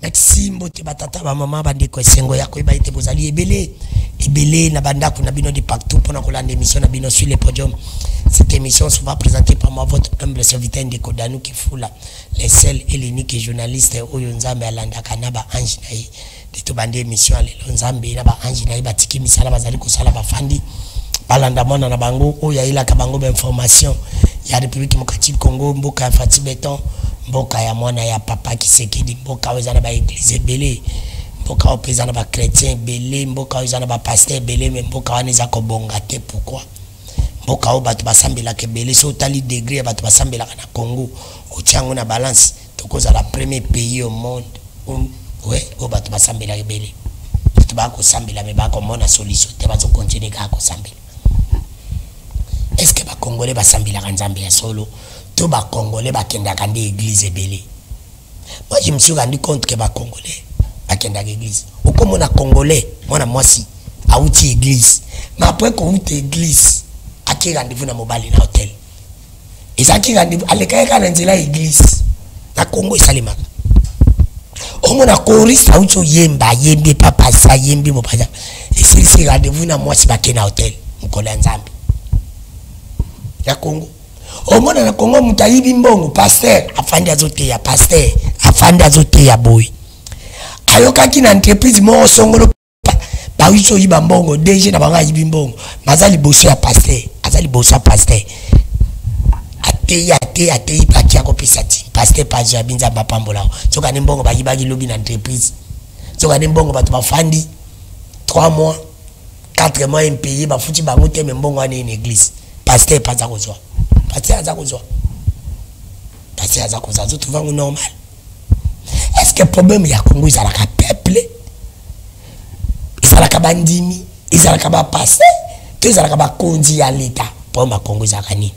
Merci mbote batata ba maman bande ko sengo yako ba ite bozali ebele na banda kuna bino de partout pour na émission na bino sur le podium. Cette émission sera présentée par moi votre humble serviteur Ndeko Danou Kifula, les seuls et l'unique journaliste oyo nzambe alanda kanaba ange na ye de to bande émission lelo nzambe na ba ange na ye batiki misala bazali ko sala ba fandi balanda mona na bango oyo ila ka bango ba information ya République démocratique Congo mboka ya Fati Beton mboka ya mwana ya papa Kisekedi mboka wezana ba église belé mboka opezana ba chrétien belé mboka wezana ba pasteur belé mais mboka waneza ko bonga te pourquoi mboka o batu basambela ke belé so tali degré batu basambela na Congo o tiango na balance tokoza la premier pays au monde ouais o batu basambela ke belé batu ba ko sambela mais ba ko mona solution te ba zo continuer ka ko sambela. Est-ce que les Congolais basambila kanzambe ya solo to ba Congolais bakenda kandi église belé? Moi je me suis rendu compte que les Congolais bakenda église. Au comme on a Congolais, moi na mwasi a outi église. Mais après qu'on outi église, a qui rendez-vous na mobile na hôtel. Et ça qui rendez-vous à l'école quand on église. Na Congo isalima. Au moins na choriste a outi yemba yembe papa sa yembe mo paja. Et si rendez-vous na mwasi bakena hôtel, mkola nzambe. Ya Congo. Au moins na Congo mutayibi mbongo pasteur afandi azote ya pasteur afandi azote ya boy. Ayoka ki na entreprise mo songolo ba wiso yiba mbongo DG na banga yibi mbongo. Mazali boso ya pasteur, azali boso ya pasteur. Ate ipa ki akopesa ti. Pasteur paji ya binza bapambola. Soka ni mbongo ba yibagi lobi na entreprise. Soka ni mbongo batu bafandi 3 mois, 4 mois impayé ba futi bango te mbongo ane une église. Pasteur pas à cause. Pasteur à cause. Pasteur à cause. Tout va normal. Est-ce que le problème il y a Congo ils ont la peuple, ils ont la bandimi, ils ont la pasteur, ils ont la condi à l'État. Pour ma Congo ils ont gagné.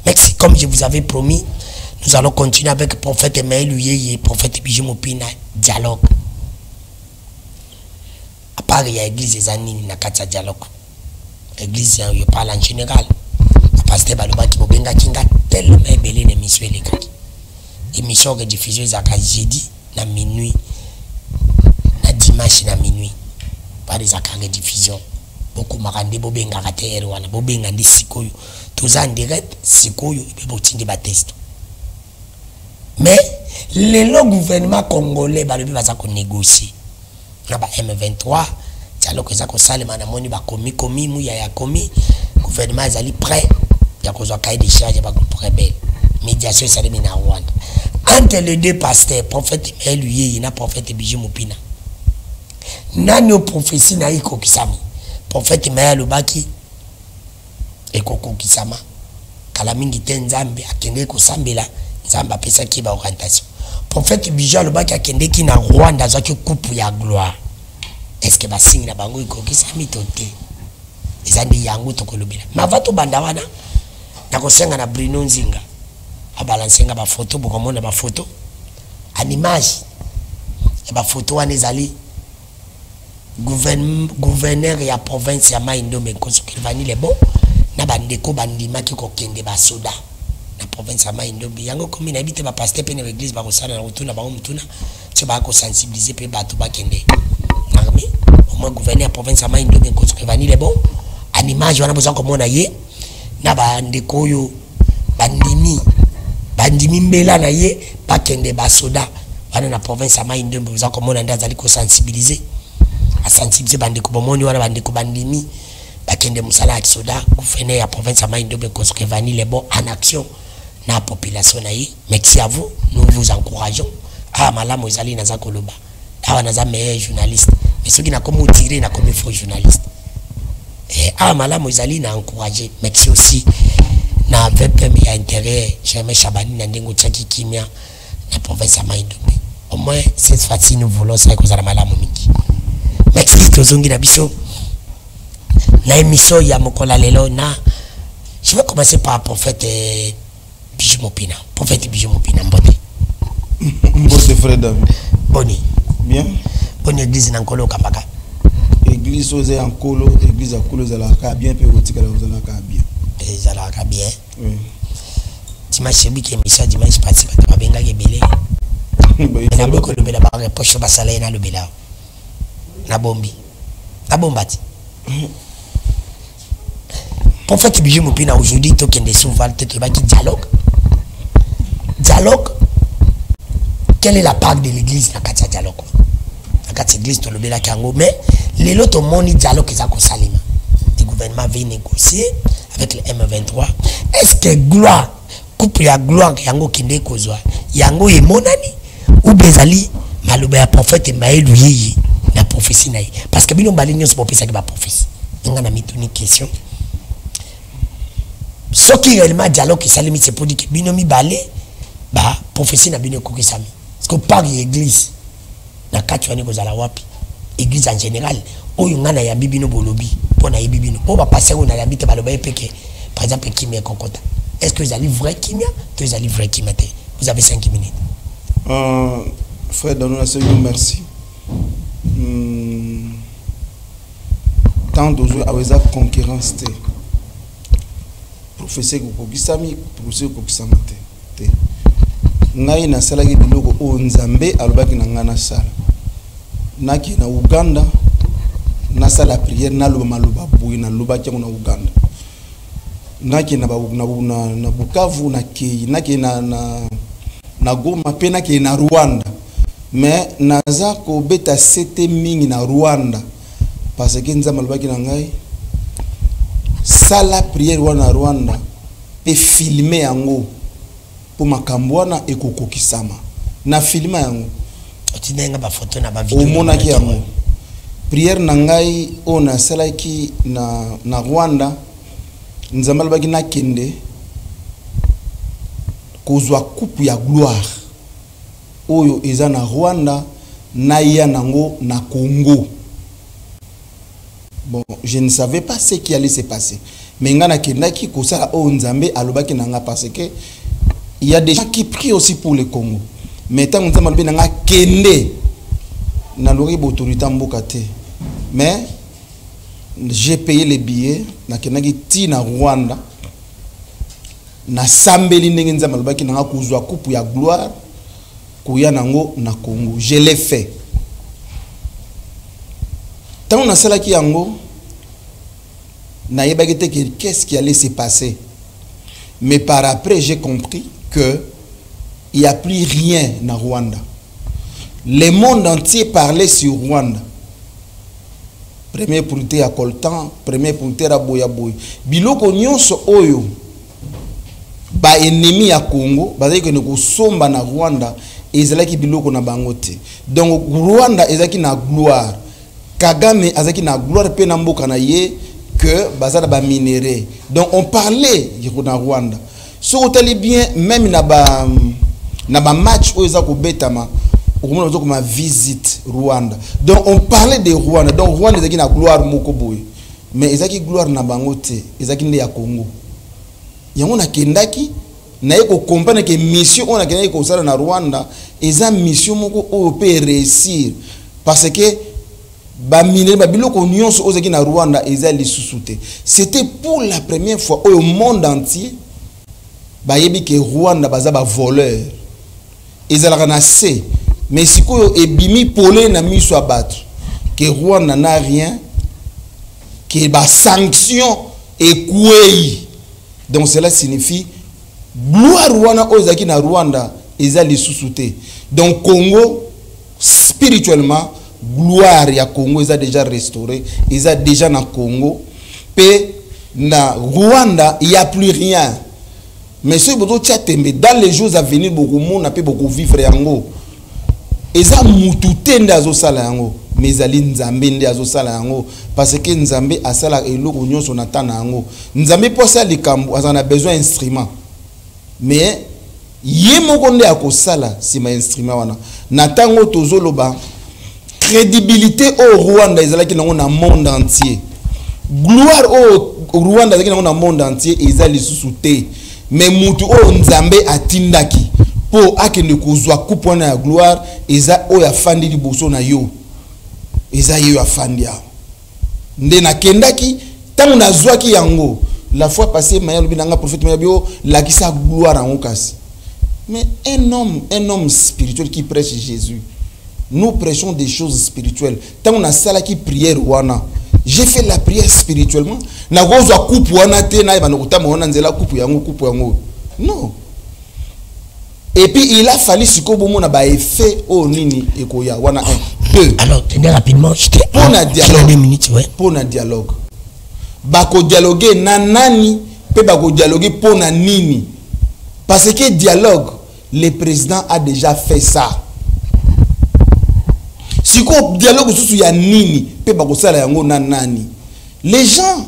Merci. Comme je vous avais promis, nous allons continuer avec le prophète Emmaël Uyeye et le prophète Bijou Mopina dialogue. À part il y a l'église des Anini na katia dialogue. Église je parle en général pasteur baloba ki bobenga kinga tellement belé l'émission elekaki émission de diffusion zaka jeudi na minuit na dimanche na minuit par des zaka diffusion beaucoup makande bobenga katere wana bobenga ndi sikoyo toza direct sikoyo bebo tindi ba test mais le gouvernement congolais balobi baza ko négocier na ba M23 alors que ça ko salema na moni ba komi mu ya komi gouvernement azali prêt ya ko zo cahier de charge ba groupe rebelle médiation salemi na Rwanda entre les deux pasteurs prophète Emmaël Uyeye na prophète Bijou Mopina nani prophétie na iko kisami prophète Emmaël Lobaki ekoko kisama kala mingi te nzambe akende ko sambela nzamba pesa ki ba orientation prophète Bijou Lobaki akende ki na Rwanda zaki coupe ya gloire. Est-ce que basingi na bango ikokisa mitote ezandi yango tokolobela mavato banda wana na kosenga na Bruno Nzinga abalansenga ba photo bokomona ba photo en image ba photo wana ezali gouverneur ya province ya Mai-Ndombe Nkosukilvani lebo na bandeko bandimaki kokende ba soda na province ya Mai-Ndombe yango komi na bite ba pasteur pe na église ba kosala na rutuna ba mutuna tse ba ko sensibiliser pe bato bakende armée au moins gouverneur province ya Mai-Ndombe Nkosukilvani lebo en image wana boza komona ye na bandeko yo bandimi mbela na ye bakende ba soda wana na province ya Mai-Ndombe boza komona ndazali ko sensibiliser a sensibiliser bandeko bomoni wana bandeko bandimi bakende musala ya soda gouverneur ya province ya Mai-Ndombe Nkosukilvani lebo en action na population na ye. Merci à vous, nous vous encourageons. Ah malamu ezali naza koloba awa naza meilleur journaliste mais ceux qui na comme tirer na comme faux journaliste ah malamu ezali na encourager. Merci aussi na VPM ya intérêt jamais Chabani na ndengo tchaki kimia na province ya Mai-Ndombe. Au moins cette fois-ci nous voulons ça que ça malamu mingi. Merci tozongi na biso na émission ya mokola lelo na je vais commencer par prophète Bijou Mopina. Prophète Bijou Mopina mbote. Mbote frère David. Boni. Bien. Bonne église na Nkolo Kambaka. Église osé en Nkolo, église à Nkolo zalaka bien pe otikala zalaka bien. Zalaka bien. Oui. Dimanche bi ke émission dimanche passé ba benga ke belé. na boko lobela ba reproche ba salaire na lobela na bombi na bombati prophète bijou mopina aujourd'hui to kende souvent te ba ki dialogue quelle est la part de l'église na katia dialogue na katia église to lobela kango mais les loto moni dialogue za ko salima le gouvernement veut négocier avec le M23 est-ce que gloire couple ya gloire yango kinde kozwa yango emonani ou bezali maloba ya prophète maelu yiyi na prophétie na parce que bino bali nyos popesa ki ba prophétie nga na mituni question ce qui réellement dialogue qui salimi c'est pour dire que bino mi balé ba prophétie na bino kokisami parce que par l'église na kati wani kozala wapi église en général oyo nga na yambi bino bolobi pona yebi bino po ba passer na yambi te baloba epeke par exemple kimia kokota est-ce que vous allez vrai kimia que vous allez vrai kimia vous avez 5 minutes frère Dano merci tant d'autres avec la concurrence professeur kokisami professeur kokisama te ngai na sala ki biloko o nzambe alobaki na ngana sala naki na Uganda na sala prière na loba maloba boyi na loba ki na Uganda naki na Bukavu na Kei naki na Goma pe naki na Rwanda mais naza ko beta sete mingi na Rwanda parce que nzambe alobaki na ngai sala prière wana Rwanda pe filmer yango pour makambwana ekokokisama na filmer yango otinenga ba photo na ba video omona ki yango prière na ngai ona sala ki na Rwanda nzambe alobaki na kende kozwa coupe ya gloire oyo eza na Rwanda na ya nango na Congo. Bon, je ne savais pas ce qui allait se passer. Mais ngana kendaki kosala o nzambe alobaki nanga parce que il y a des gens qui prient aussi pour le Congo. Mais tant nzambe alobi nanga kende na lori autorité mboka te. Mais j'ai payé les billets na kendaki ti na Rwanda na sambeli ndenge nzambe alobaki nanga kozwa coupe ya gloire kuya nango na Congo. Je l'ai fait. Tant on a cela qui yango, qu'est-ce qui allait se passer. Mais par après, j'ai compris que il n'y a plus rien dans Rwanda. Le monde entier parlait sur Rwanda. Premier pourité à Coltan, premier pourité à Boyaboy. Biloko nyonso oyo ba ennemi ya Congo, ba que nous somba na Rwanda, ezalaki biloko na bangote. Donc Rwanda ezaki na gloire. Kagame azaki na gloire pe na mboka na ye que bazala ba minéré. Donc on parlait na Rwanda. Si vous allez bien même na ba match où ezako betama on a ma visite Rwanda. Donc on parlait de Rwanda. Donc Rwanda ezaki na gloire moko boy. Mais ezaki gloire na bangote, ezaki nde ya Congo. Yango na kendaki na yeko comprendre que mission on a kendaki ko sala na Rwanda, eza mission moko o peut réussir parce que ba minere ba biloko nyonso ozaki na Rwanda ezali susute. C'était pour la première fois au monde entier ba yebi que Rwanda baza ba voleur. Ezalaka na se mais sikoyo ebimi polé na miso abattre que Rwanda n'a rien que ba sanction ekouei. Donc cela signifie gloire Rwanda ozaki na Rwanda ezali susute. Donc Congo spirituellement gloire ya Congo est déjà restaurée, ils a déjà na Congo, pe na Rwanda il y a plus rien. Mais ce boto tchatembe dans les jours à venir beaucoup monde n'a pas beaucoup vivre yango. Eza mutute ndazo sala yango, mais ali nzambe ndazo sala yango parce que nzambe asala eloko nyonso na tana yango. Nzambe posa likambo azana besoin instrument. Mais yemoko nde akosala si ma instrument wana. Na tango tozoloba crédibilité au Rwanda ezalaki nango na monde entier. Gloire au Rwanda ezalaki nango na monde entier ezali susute. Mais mutu o nzambe atindaki po akende kozwa coupe na ya gloire eza o ya fandi liboso na yo. Eza yo ya fandi ya. Nde na kendaki tangu na zwaki yango la fois passée mayalo binanga prophète mayabio la kisa gloire en okasi. Mais un homme spirituel qui prêche Jésus, nous prêchons des choses spirituelles. Tant on a ça qui prière wana, j'ai fait la prière spirituellement. Na gozo coupe wana te na ba nokota mona nzela coupe yango. Non. Et puis il a fallu siko bomo na ba effet o nini ekoya wana 1 2. Alors, tenez rapidement, j'étais pour un dialogue. 2 minutes, ouais. Pour un dialogue. Bako dialoguer na nani pe bako dialoguer pour na nini. Parce que dialogue, le président a déjà fait ça. Si on dialogue sous ya nini, pe bako sala yango na nani. Les gens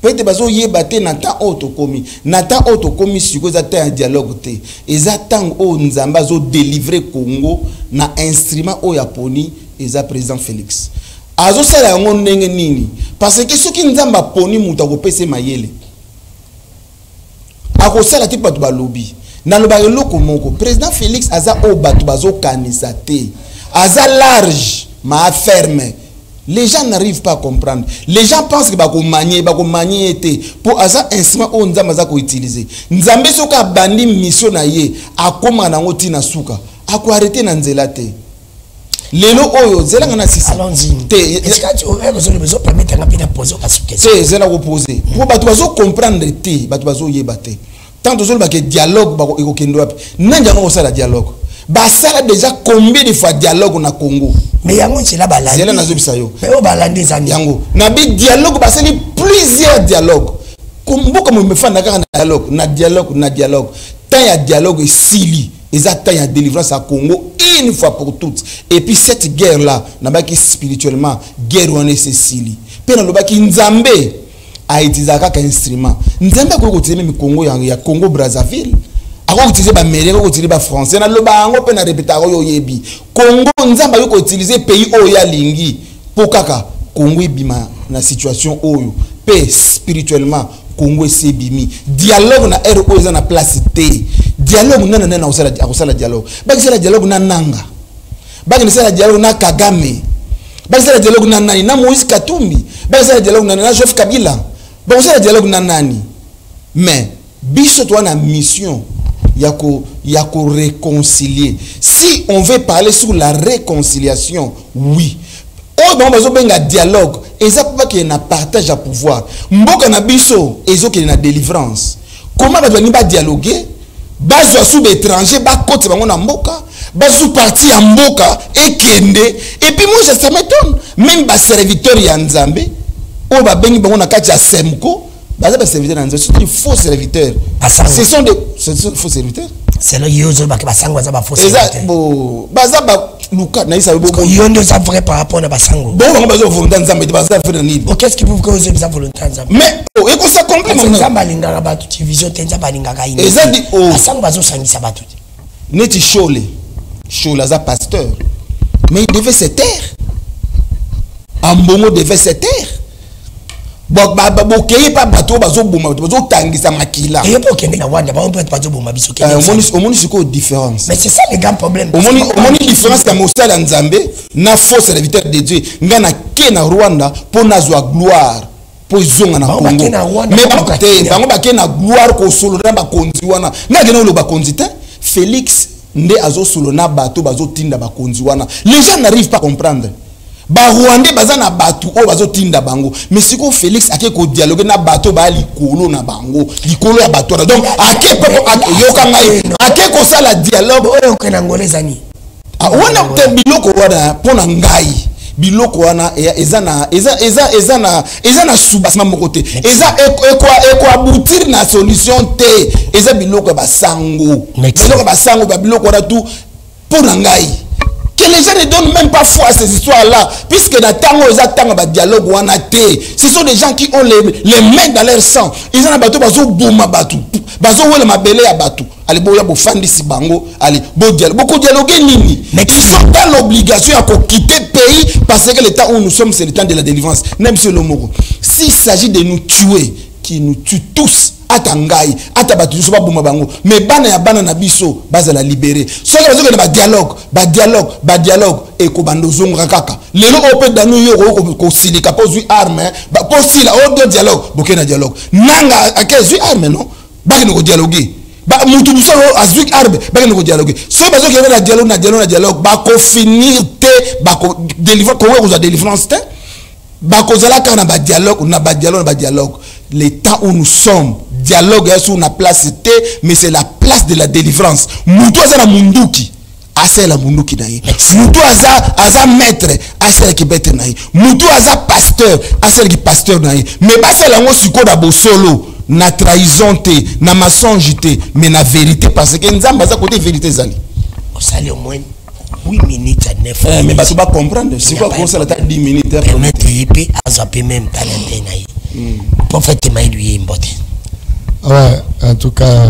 peut-être bazo yebate na temps auto komi. Na temps auto komi si ko za un dialogue te. Eza tang o nzamba zo délivrer Congo na instrument o yaponi eza président Félix. Azo sala yango ndenge nini? Parce que soki nzamba poni muta ko pese mayele. Ako sala ti bato ba lobby. Na lo ba eloko moko président Félix aza o bato bazo kanisa te. Aza large ma ferme. Les gens n'arrivent pas à comprendre. Les gens pensent que bako manier était pour aza instrument o nzamba za ko utiliser. Nzambe soka bandi mission na ye akoma na ngoti na suka. Ako arrêter na nzela te. Lelo oyo zela ngana sisi. Allons-y. Est-ce que tu aurais besoin permettre à bien poser la question? C'est zela ko poser. Pour bato bazo comprendre te, bato bazo yebate. Tant de ba que dialogue bako ekokendo wapi. Nanja ngo sala dialogue. Ba sala déjà combien de fois dialogue na Congo? Mais yango c'est là balandi. Zela nazo bisayo. Mais o balandi zani. Yango. Na bi dialogue ba sali plusieurs dialogues. Kombo comme me fa na dialogue. Tant ya dialogue sili. Eza tant ya délivrance à Congo une fois pour toutes. Et puis cette guerre là, na ba ki spirituellement guerre wana c'est sili. Pe na lo ba ki nzambe a utilisé kaka instrument. Nzambe ko utiliser même Congo ya Congo Brazzaville. Ako utiliser ba méré ko utiliser ba français na lo ba ngo pe na répéter yo yebi. Congo nzamba yo ko utiliser pays o ya lingi pour kaka Congo bima na situation oyo. Pe spirituellement Congo c'est bimi. Dialogue na RO za na place T. Dialogue na osala dialogue. Ba sala dialogue na nanga. Ba sala dialogue na Kagame. Ba sala dialogue na nani na Moïse Katumbi. Ba sala dialogue na Joseph Kabila. Ba sala dialogue na nani. Mais biso to na mission yako réconcilier. Si on veut parler sur la réconciliation, oui. Oh ben bazo benga dialogue, eza pas qu'il y a partage à pouvoir. Mboka na biso ezo qu'il y a délivrance. Comment ba ni ba dialoguer? Bazo sous étranger ba côté bango na mboka, bazo parti ya mboka et kende. Et puis moi ça m'étonne, même ba serviteur ya Nzambe, o ba bengi bango na kati ya Semko. Baza serviteurs dans des faux serviteurs. Ce sont des faux serviteurs. C'est là yozo ba basango za ba faux serviteurs. Bon, baza ba luka na isa bo. Yondo ça vrai par rapport à basango. Bon, on baza volontaire nzambe baza faire ni. OK, qu'est-ce qui prouve que vous êtes volontaire nzambe? Mais et ko ça complètement nzambe linga ba tu vision tenza ba linga ka ina. Ezadi o basango bazo sangisa ba tout. Neti Chole za pasteur. Mais il devait se taire. Ambongo devait se taire. Bon pas bateau bazo boma bazo tangisa makila. Et pas kende na wanda ba on peut bazo boma biso kende. Au moni c'est quoi différence? Mais c'est ça le grand problème. Au moni différence ya mosala nzambe na faux serviteur de Dieu. Ngana ke na Rwanda pour na zwa gloire. Po zonga na Congo. Mais bango ba ke na gloire ko solo na ba konzi wana. Ngake na lo ba konzi te. Félix nde azo solo na bateau bazo tinda ba konzi wana. Les gens n'arrivent pas à comprendre. Ba Rwandais baza na batu o bazo tinda bango mais siko Félix ake ko dialogue na bato ba likolo na bango likolo ya bato donc ake yoka ngai ake ko sala dialogue o ko na ngoleza ni wana te biloko wana pona ngai biloko wana eza na subasma mokote eza eko aboutir na solution te eza biloko ba sango ba biloko wana tout pona ngai. Que les gens ne donnent même pas foi à ces histoires-là, puisque dans le dialogue ou en athée, ce sont des gens qui ont les mains dans leur sang. Ils ont un bateau, bazo bouma bateau, bazo wele mabele à bateau. Allez, boya bo fandi si bango, allez, bo dialogue, beaucoup dialoguer nini. Mais ils sont dans l'obligation à quitter le pays parce que le temps où nous sommes, c'est le temps de la délivrance. Même sur le mot. S'il s'agit de nous tuer, qui nous tue tous. Atangai atabatu so ba buma bango mais bana ya bana na biso baza la libérer so que bazo ba dialogue e ko bando zonga kaka lelo ope danu yo ko silika po zui arme ba po sila o de dialogue bokena dialogue nanga akezui arme non ba ko dialoguer ba mutu muso azwik arbe ba ko dialogue so ba zo ke na dialogue ba ko finir te ba ko délivrer ko ko za délivrance te ba ko za la ka na ba dialogue le temps où nous sommes dialogue est sur la place te mais c'est la place de la délivrance mutu za na munduki asa la munduki na ye mutu aza maître asa ki bête na ye mutu aza pasteur asa ki pasteur na ye mais ba ça la ngo siko da bo solo na trahison te na mensonge te mais na vérité parce que nzamba za côté vérité zali au sali au moins 8 minutes à 9 mais bah tu vas comprendre c'est quoi qu'on ça la 10 minutes permettre yépe azaper même pas l'antenne pour faire que maï lui mbote ouais en tout cas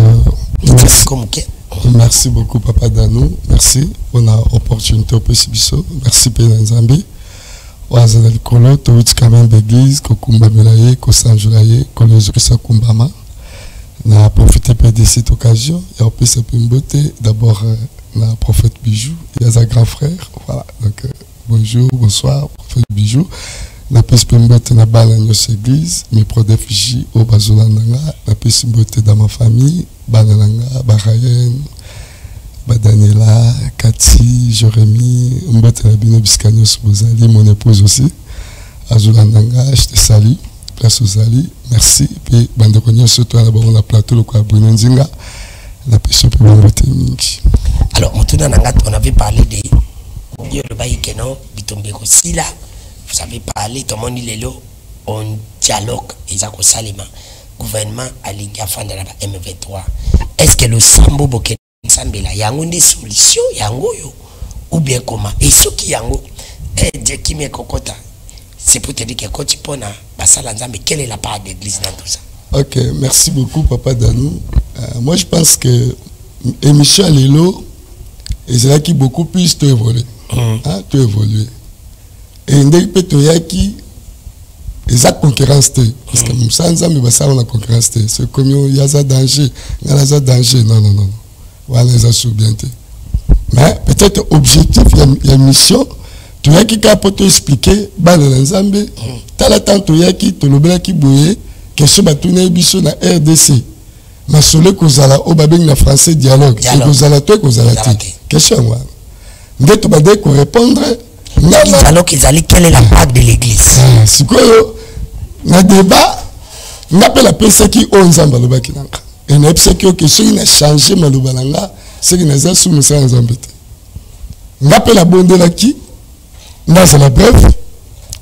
merci beaucoup Papa Danou merci pour l'opportunité au Pesibiso merci Pena Nzambi wazana likolo to wit quand même d'église ko kumba melaye ko sanjulaye ko lezurisa kumbama na profiter de cette occasion et on peut se pimboter d'abord na prophète Bijou il y a sa grand frère voilà donc bonjour bonsoir prophète Bijou na pese pimboter na bala nyos église mes prodefiji au bazona nanga na pese pimboter dans ma famille bala nanga barayen Daniela, Cathy, Jérémy, Mbata Bino Biscagnos Bozali, mon épouse aussi. Azulandanga, je te salue. Place aux Ali, merci. Puis, Bandekonyo, surtout à la plateau, le quoi, Bruno Nzinga, la personne pour m'embêter. Alors, on avait parlé de Dieu le bail Keno, Bitombeko Sila. Vous avez parlé, tout le monde il est là, on dialogue, et ça, Salima, gouvernement, à l'India, fin de la M23. Est-ce que le Sambo Boké Nsambela yango des solutions yango yo ou bien comment et ce qui yango Dieu qui me kokota c'est pour te dire que quand tu pona basala nzambe quelle est la part de l'église dans tout ça. OK, merci beaucoup Papa Danou. Moi je pense que émission Lelo et c'est là qui beaucoup plus te évoluer. Hein, te évoluer. Et ndeki peto yaki eza concurrence te parce que musanza me basala na concurrence te c'est comme il y a ça danger, non. Voilà les assoubintés. Mais peut-être objectif, il y a mission. Tu as qui peut expliquer, bah les Zambé, t'as la tante tu as qui te le qui bouillé, que ce bâtonnet biso na RDC. Ma sole kozala au babing na français dialogue. C'est kozala toi kozala ti. Question moi. Nde tu badé ko répondre. Dialogue ils allaient quelle est la part de l'église. C'est quoi na débat, n'appelle la PC qui on Zamba le baki nanka. Et n'a pas que ce qui a changé Maloubalanga, c'est qu'il n'a sous Moussa en Zambété. N'a pas la bonne de la qui, n'a pas la bref,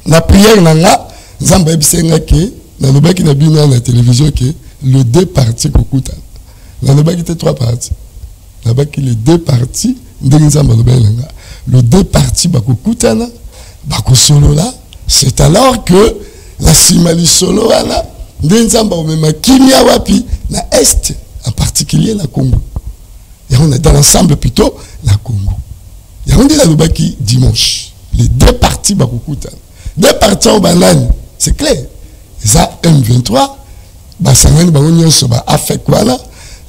la prière n'a pas, Zambé Bissenga qui, n'a pas qui n'a bien dans la télévision qui, le deux parties Kokuta. N'a pas qui était trois parties. N'a pas qui les deux parties, le deux parties Bakokuta, Bako Solo là, c'est alors que la Simali Solo là, Nzamba ou même Kimia Wapi, na Est, en particulier la Congo. Et on est dans l'ensemble plutôt la Congo. Et on dit la Lubaki dimanche. Les deux parties Bakukuta. Deux parties au banane, c'est clair. Ça M23, Basangani Bangonio Soba a fait quoi là?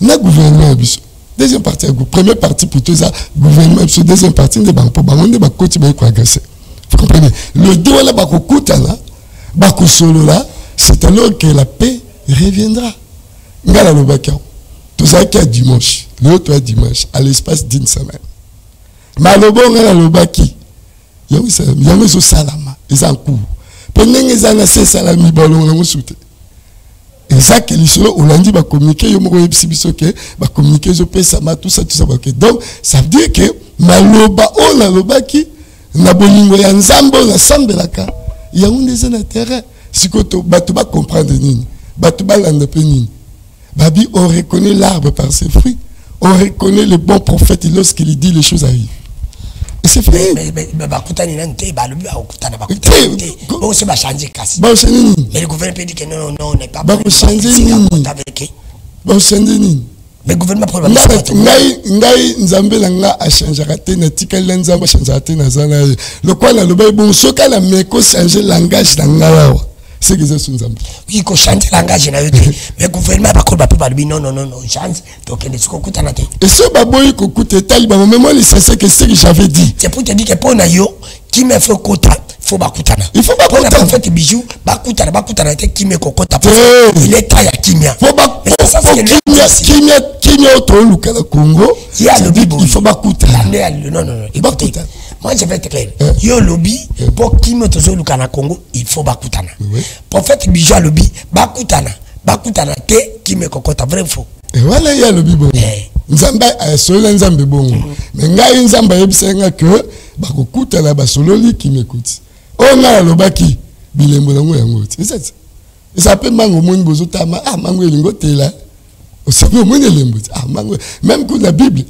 Na gouvernement biso. Deuxième partie, première partie plutôt ça gouvernement biso, deuxième partie de Banko Bangonde Bakoti Bako agressé. Vous comprenez? Le deux là Bakukuta là, Bakusolo là, c'est alors que la paix reviendra. Ngala Lobaka. Tout ça qui a dimanche. L'autre a dimanche. À l'espace d'une semaine. Malobo Ngala Lobaki. Yamé so salama. Ils en cours. Pendant qu'ils en assez salami, balon la moussouté. Et ça que les solo Hollandi va communiquer. Yomo Epsibisoke va communiquer. Je paie sama tout ça. Donc ça veut dire que Maloba on la Lobaki. Nabolingo ya Nzambo la Sambelaka. Il y a un des intérêts. Si tu vas comprendre, Babi, on reconnaît l'arbre par ses fruits. On reconnaît le bon prophète lorsqu'il dit les choses arrivent. Et c'est fini. Mais le gouvernement dit que non, on n'est pas mais le gouvernement a changé c'est que c'est oui, il faut changer le langage. Mais le gouvernement va dire non, change. Donc, il faut écouter. Et ce baboy écoute Taliban, mais moi, c'est ce que j'avais dit. C'est pour te dire que pour Nayo, qui me fait quota, faut bakutana. Il faut bakutana. Pour la fête bijou, bakutana te kimia kokota. Il est taille à kimia. Faut kimia autoluka na Congo. Il y a le bibo. Il faut bakutana. Non. Écoutez, moi je vais être clair. Yo lobby pour kimia autoluka na Congo, il faut bakutana. Pour fête bijou lobby, bakutana te kimia kokota, vrai faux. Et voilà, il y a le bibo. Nzamba solo nzambe bongo. Mais ngai nzamba yebisenga que bakokutana basololi kimekuti. On a le baki, bilembo nango yango. C'est ça. Et ça peut mango moni bozotama, mango elingo tela. Aussi peu moni lembo. Mango même que la Bible.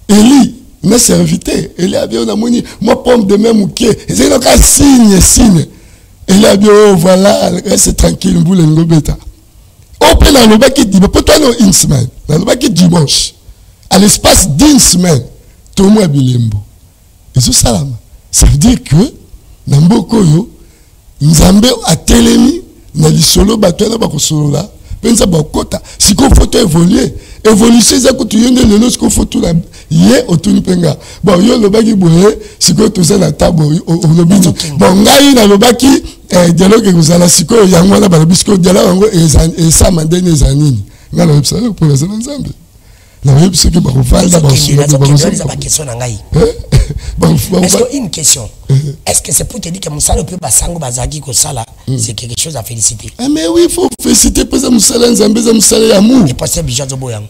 Élie n'a servité. Élie a bien moni, moi pomme de même ouké. C'est donc un signe. Élie a bien voilà, reste tranquille, boule elingo beta. Au peu dans le baki dit, pour toi non une semaine. Dans le baki dimanche. À l'espace d'une semaine, tout le monde bilembo. Et ce salam. Ça veut dire que Namboko yo nzambe atelemi na lisolo bato na bakosolo la penza bakota siko photo évoluer évolution za ko tuyende lelo siko photo la ye otuni penga bon yo lobaki boye siko toza na tabo olobi bon ngai na lobaki dialogue kozala siko yango na balobi siko dialogue yango esa mandene ezanini ngala websa pour la nzambe na websa ke bakofanda Est-ce que une question? Est-ce que c'est pour te dire que Moussala peut basango bazaki ko sala, c'est quelque chose à féliciter? Mais oui, il faut féliciter pour ça Moussala nzambe za Moussala yamu. Et passer bijou zo boyang.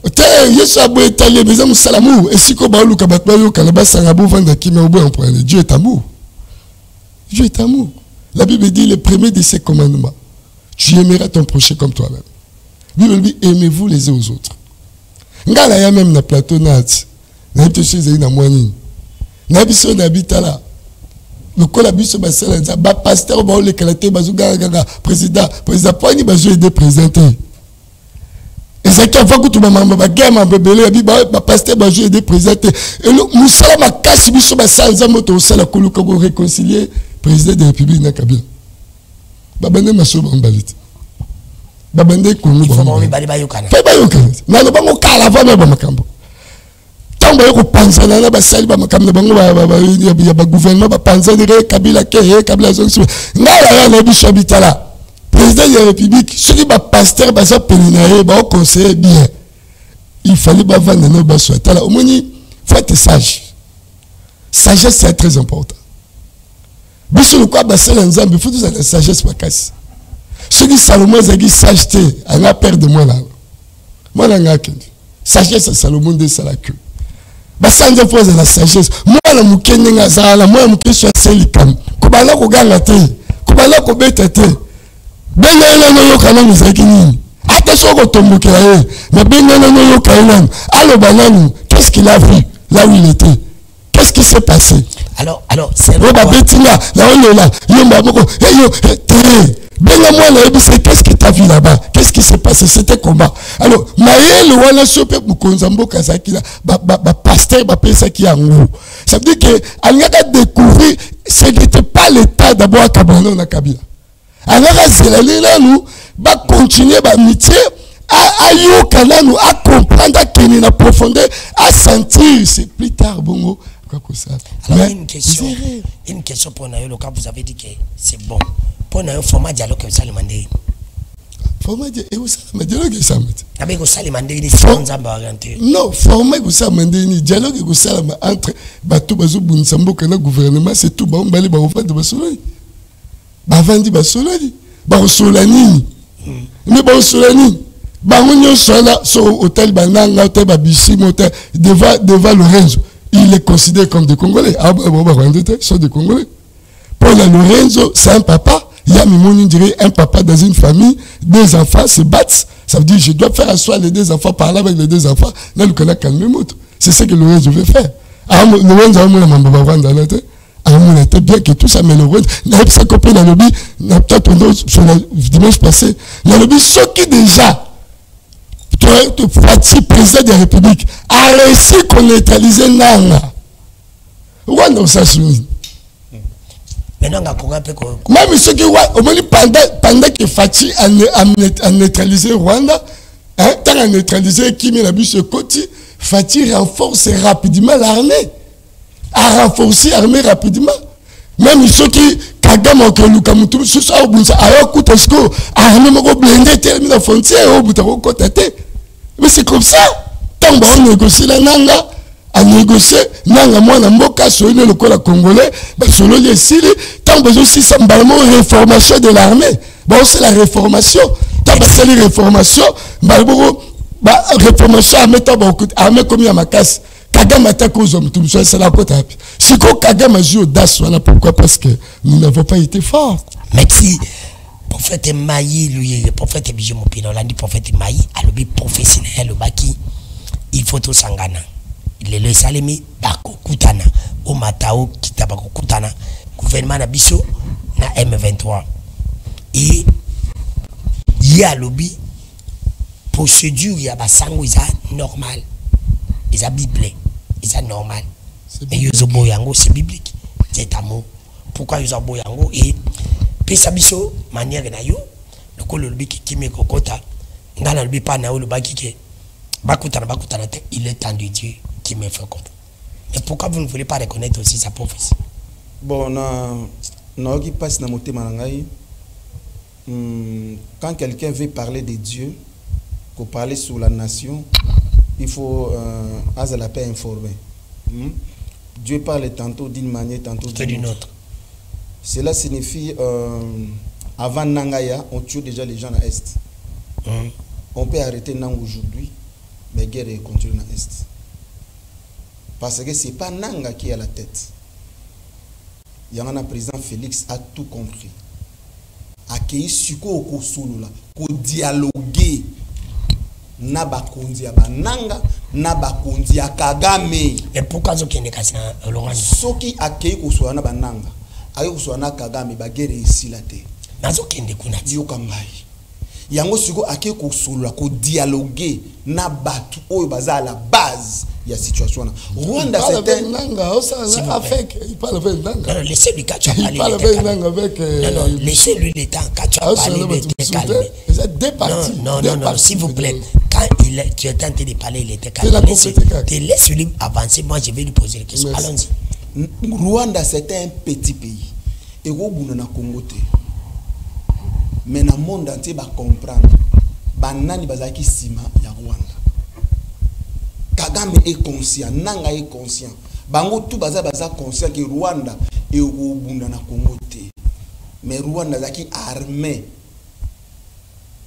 Yesu abo etalé mais za Moussala mu et si ko ba luka batba yo kana basanga bo vanda ki me obo en prendre. Dieu est amour. Dieu est amour. La Bible dit le premier de ses commandements. Tu aimeras ton prochain comme toi-même. La Bible dit aimez-vous les uns aux autres. Ngala ya même na plateau nat. Na to chez na moini. Na biso na bitala le kola biso basala nza ba pasteur ba le kalaté bazuga gaga président point ni bazo aider présenter ezaki avant que tout mama ba gama bebele ba pasteur bazo aider présenter et le musala makasi biso basala nza moto osala koluka ko réconcilier président de la République na Kabila babande maso bambalite babande kongo bayokana na lo bango kala va ba makambo tambo yoko panzana na basali ba makambo bango ba gouvernement ba panzana re Kabila Kabila zonso ngala ya na biso bitala président de la République celui ba pasteur ba ça pelinaye ba conseiller bien il fallait ba vendre no ba so tala omoni faut être sage. Sagesse c'est très important. Biso le quoi ba sala nzambe faut tous la sagesse pas casse. Ce qui Salomon zagi sageté à la père de moi là. Moi là ngakende. Sagesse Salomon de salaka. Basanja pose la sagesse. Moi la mukende ngazala, moi mukesho selikam. Kubala ko ganga te. Kubala ko beta te. Benga no yokana muzaki nini? Ata soko tombokela ye. Mais benga no yokana. Allo bananu, qu'est-ce qu'il a vu là où il était? Qu'est-ce qui s'est passé? Alors c'est là betina, là on est là. Yomba boko, yo benga moi là qu'est-ce que tu as vu là-bas? Qu'est-ce qui s'est passé? C'était combat. Alors, maye le wana sope mukonzambo kazaki là, ba pasteur ba pesa ki ango. Ça veut dire que anga découvrir ce n'était pas l'état d'abord à Kabano na Kabila. Anga zelali là nous ba continuer ba amitié à yokana nous à comprendre à tenir la profondeur à sentir c'est plus tard bongo. Alors une question pour Nayo quand vous avez dit que c'est bon. Pour un format dialogue que vous allez demander. Format dialogue que ça met. Avec vous allez demander des séances orientées. Non, format que ça demander ni dialogue que ça entre bateau bazo bunsambo kana gouvernement c'est tout ba mbali ba ofande ba solani. Ba vandi ba solani. Ba solani. Mais ba solani. Ba nyo sola so hôtel bananga hôtel ba bisimo hôtel devant Lorenzo. Il est considéré comme des Congolais. Ah bon bah sont des Congolais. Paul Lorenzo, c'est un papa. Il y a Mimoni, dirait un papa dans une famille, deux enfants se battent. Ça veut dire je dois faire asseoir les deux enfants, parler avec les deux enfants. Là, le Canada calme moto. C'est ce que Lorenzo veut faire. Ah Lorenzo a mon maman va vendre la tête. Ah mon était bien que tout ça mais Lorenzo n'a pas sa copine dans le lobby. N'a peut-être sur le dimanche passé. Le lobby ce qui déjà Fati, président de la République, a réussi à neutraliser Nanga. Rwanda au Sassou. Maintenant, on a un peu quoi. Même ce qui pendant que Fati a neutralisé Rwanda, tant a neutralisé Kimi Nabiche Koti, Fati renforce rapidement l'armée. A renforcé l'armée rapidement. même ceux qui Kagame que Luka mutu sous ça obunza ayo kuta sko a même ko blender tel na frontière au buta ko tete. Mais c'est comme ça. Tant on négocie la nanga à négocier nanga mwana mboka so ine le kola congolais ba solo yesili tant aussi ça mbalamo réformation de l'armée. Bon c'est la réformation. Tant c'est la réformation balbo ba réformation à mettre beaucoup armée comme ya makasi. Kagame attaque aux hommes, tout le monde, c'est la côte. Si Kagame a joué audace, pourquoi? Parce que nous n'avons pas été forts. Merci. Prophète Maï, lui, le prophète Bijou Mopino, l'a dit prophète Maï, à l'objet professionnel, le baki, il faut tout sangana. Il est le salemi, bako kutana, au matao, kitabako kutana, gouvernement na biso, na M23. Et, il y a l'objet, procédure, il y a basango, il est normal. Il est biblique. C'est normal. Mais Yozobo Yango, c'est biblique. C'est amour. Pourquoi Yozobo Yango? Et Pesabiso, manière na yo, le col le biki qui me kokota, n'a le bipa na le baki qui bakutana, il est temps de Dieu qui me fait compte. Mais pourquoi vous ne voulez pas reconnaître aussi sa prophétie? Bon, non, qui passe dans mon thème manangai. Quand quelqu'un veut parler de Dieu, qu'on parler sur la nation, il faut la paix informer. Dieu parle tantôt d'une manière, tantôt d'une autre. Cela signifie, avant Nangaya, on tue déjà les gens à l'Est. On peut arrêter Nang aujourd'hui, mais la guerre continue à l'Est. Parce que ce n'est pas Nanga qui est à la tête. Il y a un président Félix a tout compris. Accueillir Suko Okosolola, pour dialoguer. Na bakonzi ya bananga na bakonzi ya Kagame. Mais pourquoi zo kende kasi na Laurent soki akei ko soana bananga ayo ko soana Kagame ba guerre ici la te nazo kende kuna ti yo kambai yango siko akei ko solo ko dialoguer na batu oyo baza à la base ya situation. Rwanda c'était nanga avec il parle avec nanga. Non, laissez-lui Kacha parler. Il parle avec nanga avec non, laissez-lui le temps Kacha parler de calmer. C'est deux parties. Non, s'il vous plaît. Quand tu es tenté de parler, il était calme. Laisse-lui avancer, moi je vais lui poser les questions. Allons-y. Rwanda c'était un petit pays. Et au bout de la Congo, mais dans le monde entier va comprendre. Banani bazaki sima ya Rwanda. Kagame est conscient, Nanga est conscient. Bango tout baza conscient que Rwanda est au bout de la Congo. Mais Rwanda zaki armé.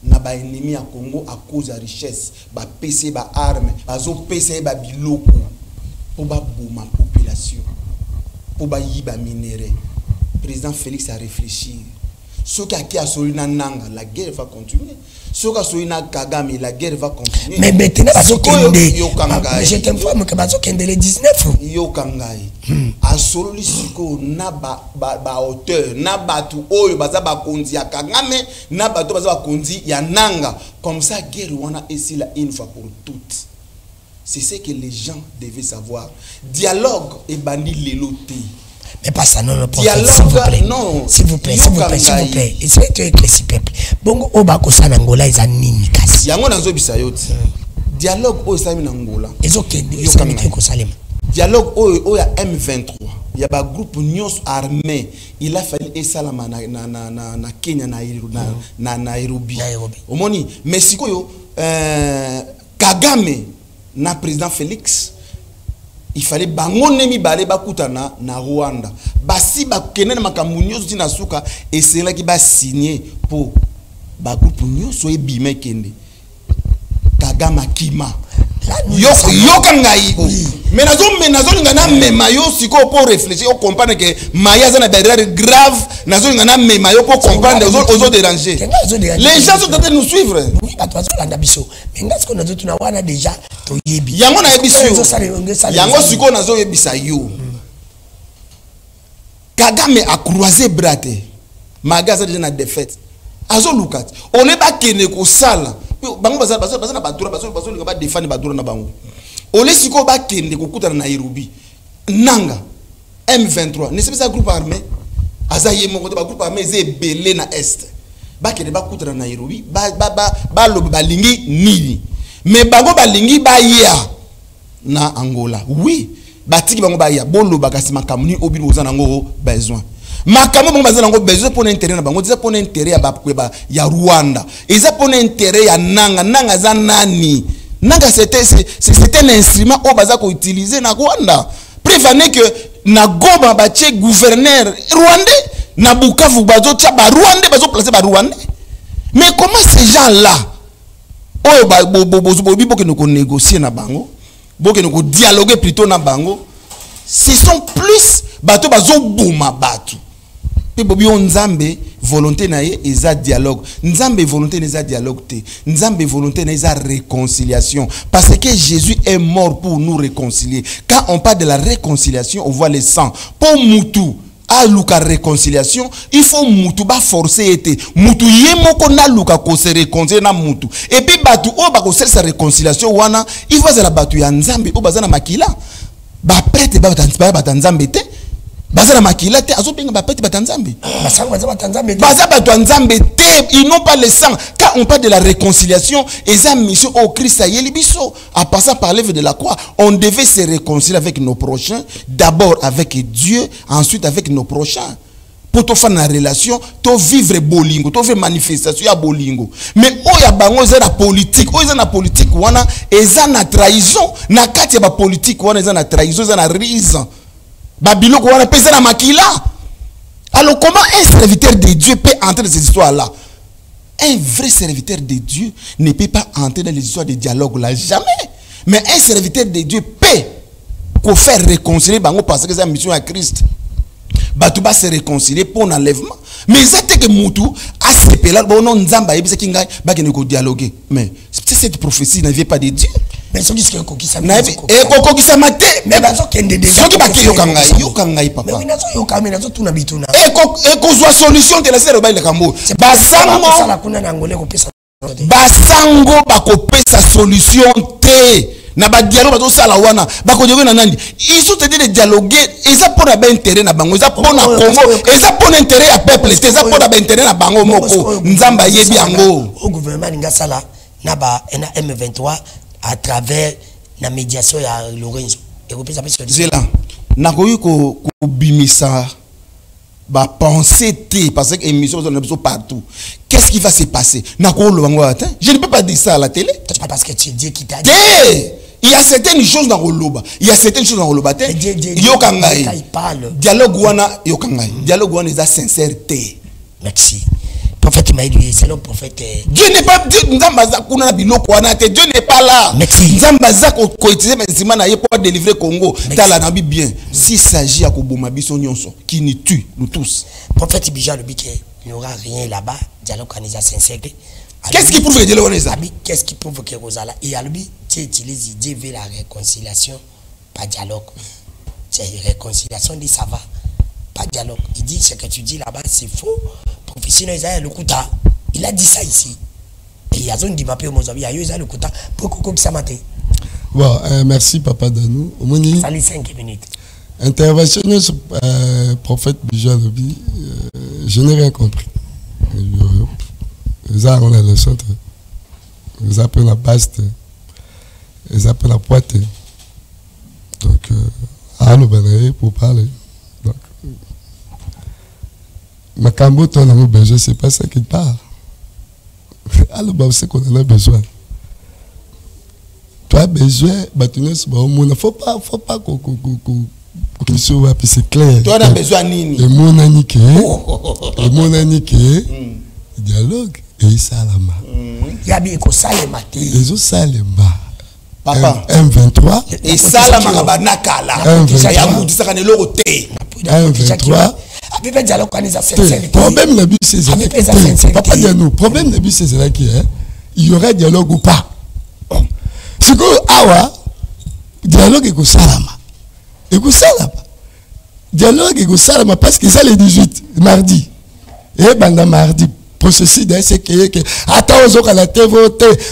Na ba ennemi à Congo à cause de la richesse, ba PC ba arme, bazo PC ba biloko pour ba boma population, pour ba yiba minéraux. Président Félix a réfléchi. Ce qui a solina Nanga, la guerre va continuer. Ce qui a solina Kagame, la guerre va continuer. Mais maintenant, bazo kende. Je t'informe que bazo kende le 19. Yo kangai. A sololi siko na ba hauteur, na batu oyo baza ba kondi ya Kagame, na batu baza ba kondi ya Nanga. Comme ça, guerre wana ici la une fois pour toutes. C'est ce que les gens devaient savoir. Dialogue et bandi leloté. Mais pas ça, non, s'il vous plaît. Non, s'il vous plaît. Essayez de éclaircir, peuple. Bongo Obako Sanangola, ils ont nini kasi. Yango nazo bisayoti. Dialogue o sami nangola. Ezo kende, sami ko salema. Dialogue o ya M23. Il y a un groupe nyos armé. Il a fallu esalama na Kenya na Nairobi. Omoni, mais sikoyo Kagame na président Félix. Il fallait bangone mi balé bakutana na Rwanda. Basi bakene na makambu nyonso tina suka et c'est là qui va signer pour ba groupe nyonso e bime kende. Kagame Kima. Yo kangai. Mais nazo ngana mema yo siko pour réfléchir, on comprendre que Maya za na barrière grave, nazo ngana mema yo pour comprendre aux déranger. Les gens sont en train de nous suivre. Oui, attention landa biso. Mais ngas ko nazo tuna wana déjà to yebi. Yango na yebiso. Yango siko nazo yebisa yo. Kagame a croisé brate. Magaza déjà na défaite. Azo lukat. On est pas kene ko sala. Bango baza na batura bazo linga ba défendre batura na bango. Ole siko ba kende ko kutana na Nairobi. Nanga M23. Ne c'est pas un groupe armé. Azaye moko ba groupe armé zé belé na est. Ba kende ba kutana na Nairobi ba lobi ba lingi nini. Mais bango ba lingi ba ya na Angola. Oui, ba tiki bango ba ya bolo ba kasi makamuni obi bozana ngo besoin. makambo bango bazana ngo besoin pour intérêt na bango pour intérêt ya Rwanda eza pour intérêt ya nanga za nani nanga c'était un instrument au baza ko utiliser na Rwanda prévenez que na Goma ba tché gouverneur rwandais na Bukavu bazo tcha ba rwandais bazo placer ba rwandais mais comment ces gens là oh ba bo que nous négocier na bango bo que nous dialoguer plutôt na bango ce sont plus bato bazo bouma bato pe bobi on nzambe volonté na ye eza dialogue nzambe volonté na eza dialogue te nzambe volonté na eza réconciliation parce que Jésus est mort pour nous réconcilier. Quand on parle de la réconciliation on voit le sang pour mutu a luka réconciliation il faut mutu ba forcer été mutu yemoko na luka ko se réconcilier na mutu et puis batu o ba ko sa réconciliation wana il faut la batu ya nzambe o bazana makila ba prêtre ba nzambe te bazana makila te azo benga ba prêtre ba nzambe baza ba nzambe te ils n'ont pas le sang. Quand on parle de la réconciliation eza mission au Christ a yeli biso en passant par l'œuvre de la croix on devait se réconcilier avec nos prochains d'abord avec Dieu ensuite avec nos prochains pour te faire une relation to vivre bolingo to faire manifestation ya bolingo mais o ya bango eza na politique o eza na politique wana eza na trahison na kati ya ba politique wana eza na trahison eza na raison babilo ko wana pesa na makila. Alors comment un serviteur de Dieu peut entrer dans ces histoires là? Un vrai serviteur de Dieu ne peut pas entrer dans les histoires de dialogue là jamais. Mais un serviteur de Dieu peut faire réconcilier bango parce que c'est une mission à Christ. Batu ba se réconcilier pour l'enlèvement. Mais ça que mutu a sepelé bon non nzamba yebisa kinga ba ke ko dialoguer. Mais cette prophétie ne vient pas de Dieu. Mais ce qui est kokisa et kokisa mate mais bazo kende déjà. Ce qui ba ke yokangai papa. Mais nazo yokami nazo tuna bituna. Et ko zwa solution te la sero ba ile kambo. Basango sala kuna na ngole ko pesa. Basango ba ko pesa solution te. Na ba dialogue bazo sala wana ba ko dialogue na nandi ils sont te dire dialoguer eza pour na ba intérêt na bango eza pour na Congo eza pour intérêt ya peuple eza pour na ba intérêt na bango moko nzamba yebi yango au gouvernement nga sala na ba M23 à travers la médiation ya Lorenzo et ko pesa pesa zela na ko yuko bimisa ba penser te parce que émission on a besoin partout. Qu'est-ce qui va se passer na ko lo bango atteint je ne peux pas dire ça à la télé parce que tu dis qui t'a dit. Il y a certaines choses dans Roloba. Il y a certaines choses dans Roloba. Yokangai. Dialogue wana yokangai. Dialogue wana est sincérité. Merci. Prophète m'a dit c'est le prophète. Dieu n'est pas Dieu Nzambaza kuna biloko wana te. Dieu n'est pas là. Merci. Nzambaza ko utiliser mais na pour délivrer Congo. Tala na bi bien. S'il s'agit à koboma biso nyonso qui nous tue nous tous. Prophète Bija le biké il n'y aura rien là-bas. Dialogue wana sincère. Qu'est-ce qui prouve que Dieu est là? Qu'est-ce qui prouve que Rosala et Albi tu utilises l'idée vers la réconciliation, pas dialogue. C'est réconciliation dit ça va, pas dialogue. Il dit ce que tu dis là-bas c'est faux. Professionnel Isaïe le Kouta, il a dit ça ici. Et il y a zone d'Imapé au Mozambique, il y a Isaïe le Kouta pour que ça mate. Bon, merci Papa Danou. Ça lit 5 minutes. Intervention sur prophète Bija Lobi, je n'ai rien compris. Ils ont la leçon, ils appellent la baste, ils appellent la pointe. Donc, à nous balayer pour parler. Donc, ma cambo, ton amour besoin, c'est pas ça qu'il parle. À nous balayer, c'est qu'on en a besoin. Tu as besoin, il ne faut pas c'est clair. Tu as besoin de nini? Le monde a niqué. Le monde a niqué. Dialogue. Et Salama. Yabi ko Salama te. Les autres Salama. Papa. M23. Et Salama kabanakala. M23. Ya muti sakane loko te. M23. Abibe dialogue kanisa sincérité. Problème na bi c'est Papa Dianou, problème na bi c'est là qui est il y aura dialogue ou pas. C'est que awa dialogue et ko Salama. Et ko Salama. Dialogue et ko Salama parce que ça le 18 mardi. Et banda mardi processus d'un c'est que attends aux autres à la TV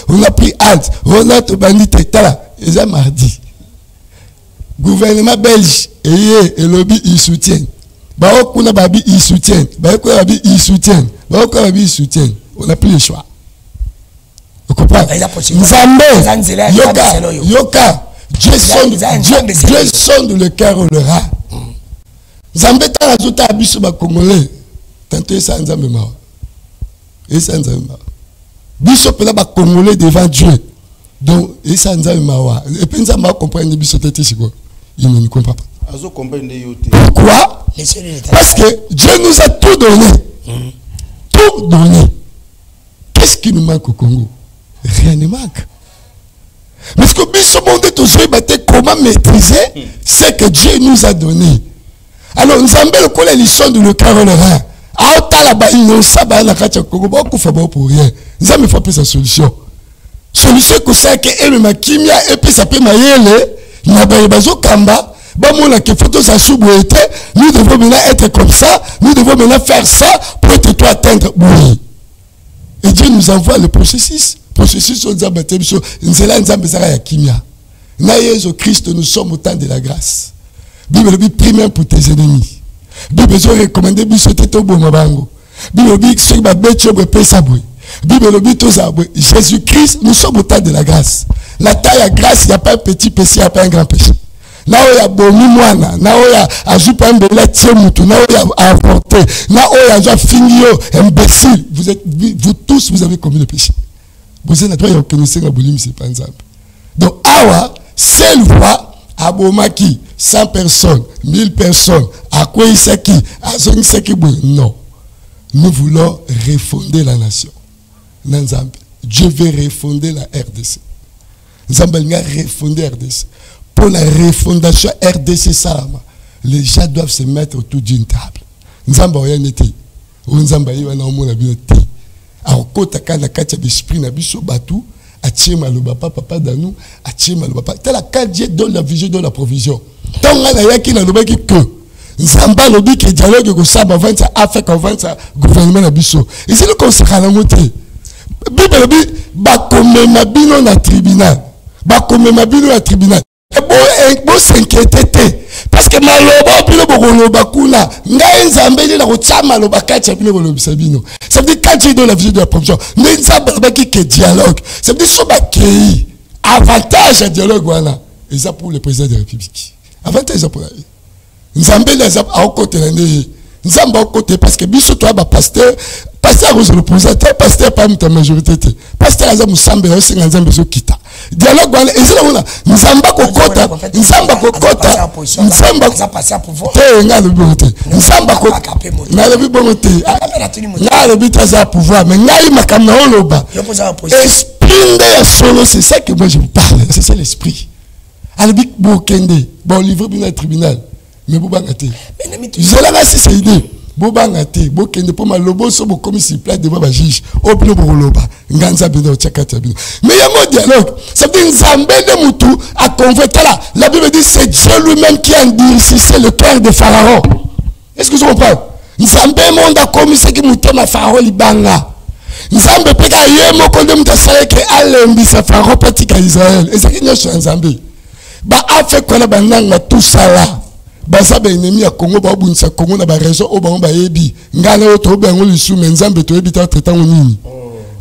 on a pris halte on a tout bandit là et ça mardi gouvernement belge et lobby il soutient bah on a babi il soutient bah on a babi il soutient bah on a babi il soutient on a pris le choix vous comprenez Nzambe yoka Dieu sonde le cœur ou le rat Nzambe ta azota biso ba congolais. Tantôt ça nzambe ma. Et ça nzambe ma. Biso pela ba congolais devant Dieu. Donc et ça nzambe ma. Et puis nzambe comprendre biso tete siko. Il ne comprend pas. Pourquoi? Parce que Dieu nous a tout donné. Tout donné. Qu'est-ce qui nous manque au Congo? Rien ne manque. Parce que ce monde est toujours comment maîtriser ce que Dieu nous a donné. Alors nous avons le l'élection de le Carolera. Aota la ba innocent ba la kacha Congo ba kufa ba pour rien. Nous avons fait sa solution. Solution que ça que et ma kimia et puis ça peut maïele na ba bazo kamba. Nous devons maintenant être comme ça, nous devons maintenant faire ça pour être toi atteindre. Oui. Et Dieu nous envoie le processus. Processus sur Christ, nous sommes au temps de la grâce. Bible dit primaire pour tes ennemis. Bible dit recommandé Bible dit Jésus-Christ, nous sommes au temps de la grâce. La taille à grâce, il n'y a pas un petit péché, il n'y a pas un grand péché. Là où il y a bomi moana, là où il y a ajouté un belé tiemutu, là où il y a avorté, là où il y a finio, imbécile. Vous tous, vous avez commis le péché. Vous êtes là, vous connaissez la boulim, c'est pas un zap. Donc, awa, seule voix, abomaki, 100 personnes, 1000 personnes, à quoi il sait qui, à son qui, non. Nous voulons refonder la nation. Dieu veut refonder la RDC. Zambé va refonder la RDC. Pour la refondation RDC Salama, les gens doivent se mettre autour d'une table. Nzamba oya neti, nzamba yiwa na omona binote. Akota kana kacha d'esprit na biso batu, atie maloba papa danou, atie maloba papa. Tela kadje donne la vision, donne la provision. Tonga na yaki na loba ki que nzamba lobi ke dialogue ko saba vanta Afrique vanta gouvernement na biso. Et c'est le conseil na moté. Bible lobi ba komema bino na tribunal. Ba komema bino na tribunal. Bon s'inquiéter parce que maloba bino bokoloba kuna ngai nzambeli na kotia maloba kati bino bolobisa bino. Ça veut dire quand tu donnes la vision de la provision nzamba ba ki dialogue. Ça veut dire so ba kei avantage à dialogue wana et ça pour le président de la République. Avantage pour la nzambeli azap a côté na ndé nzamba au côté parce que biso toi ba pasteur vous le présenter pasteur pas ta majorité pasteur azam musambe yo singa nzambe zo kita dialogue wana ezela wana nzamba kokota nzamba ça passer à pouvoir te nga le bonté nzamba ko na le bonté na le bita za pouvoir mais ngai makamna oloba esprit de solo c'est ça que moi je vous parle c'est ça l'esprit albi bokende bon livre bien tribunal mais bobangate zela na c'est idée bobangate bokende po malobo so bokomi sur place devant ba juge opino boloba nganza bino tchakata bino mais ya mo dialogue ça veut dire nzambe de mutu a convoqué là la Bible dit c'est Dieu lui-même qui a endurci le cœur de Pharaon. Est-ce que vous comprenez? Nzambe monde a commis ce qui mutema Pharaon libanga nzambe peka yemo konde mutasale ke alembisa Pharaon patika Israël et c'est qui nyosho nzambe ba afek kona bananga tout ça là baza ba ennemi ya Congo ba obunisa Congo na ba région o ba yebi ngala o to bengo lisu menzambe to yebi ta traitant nini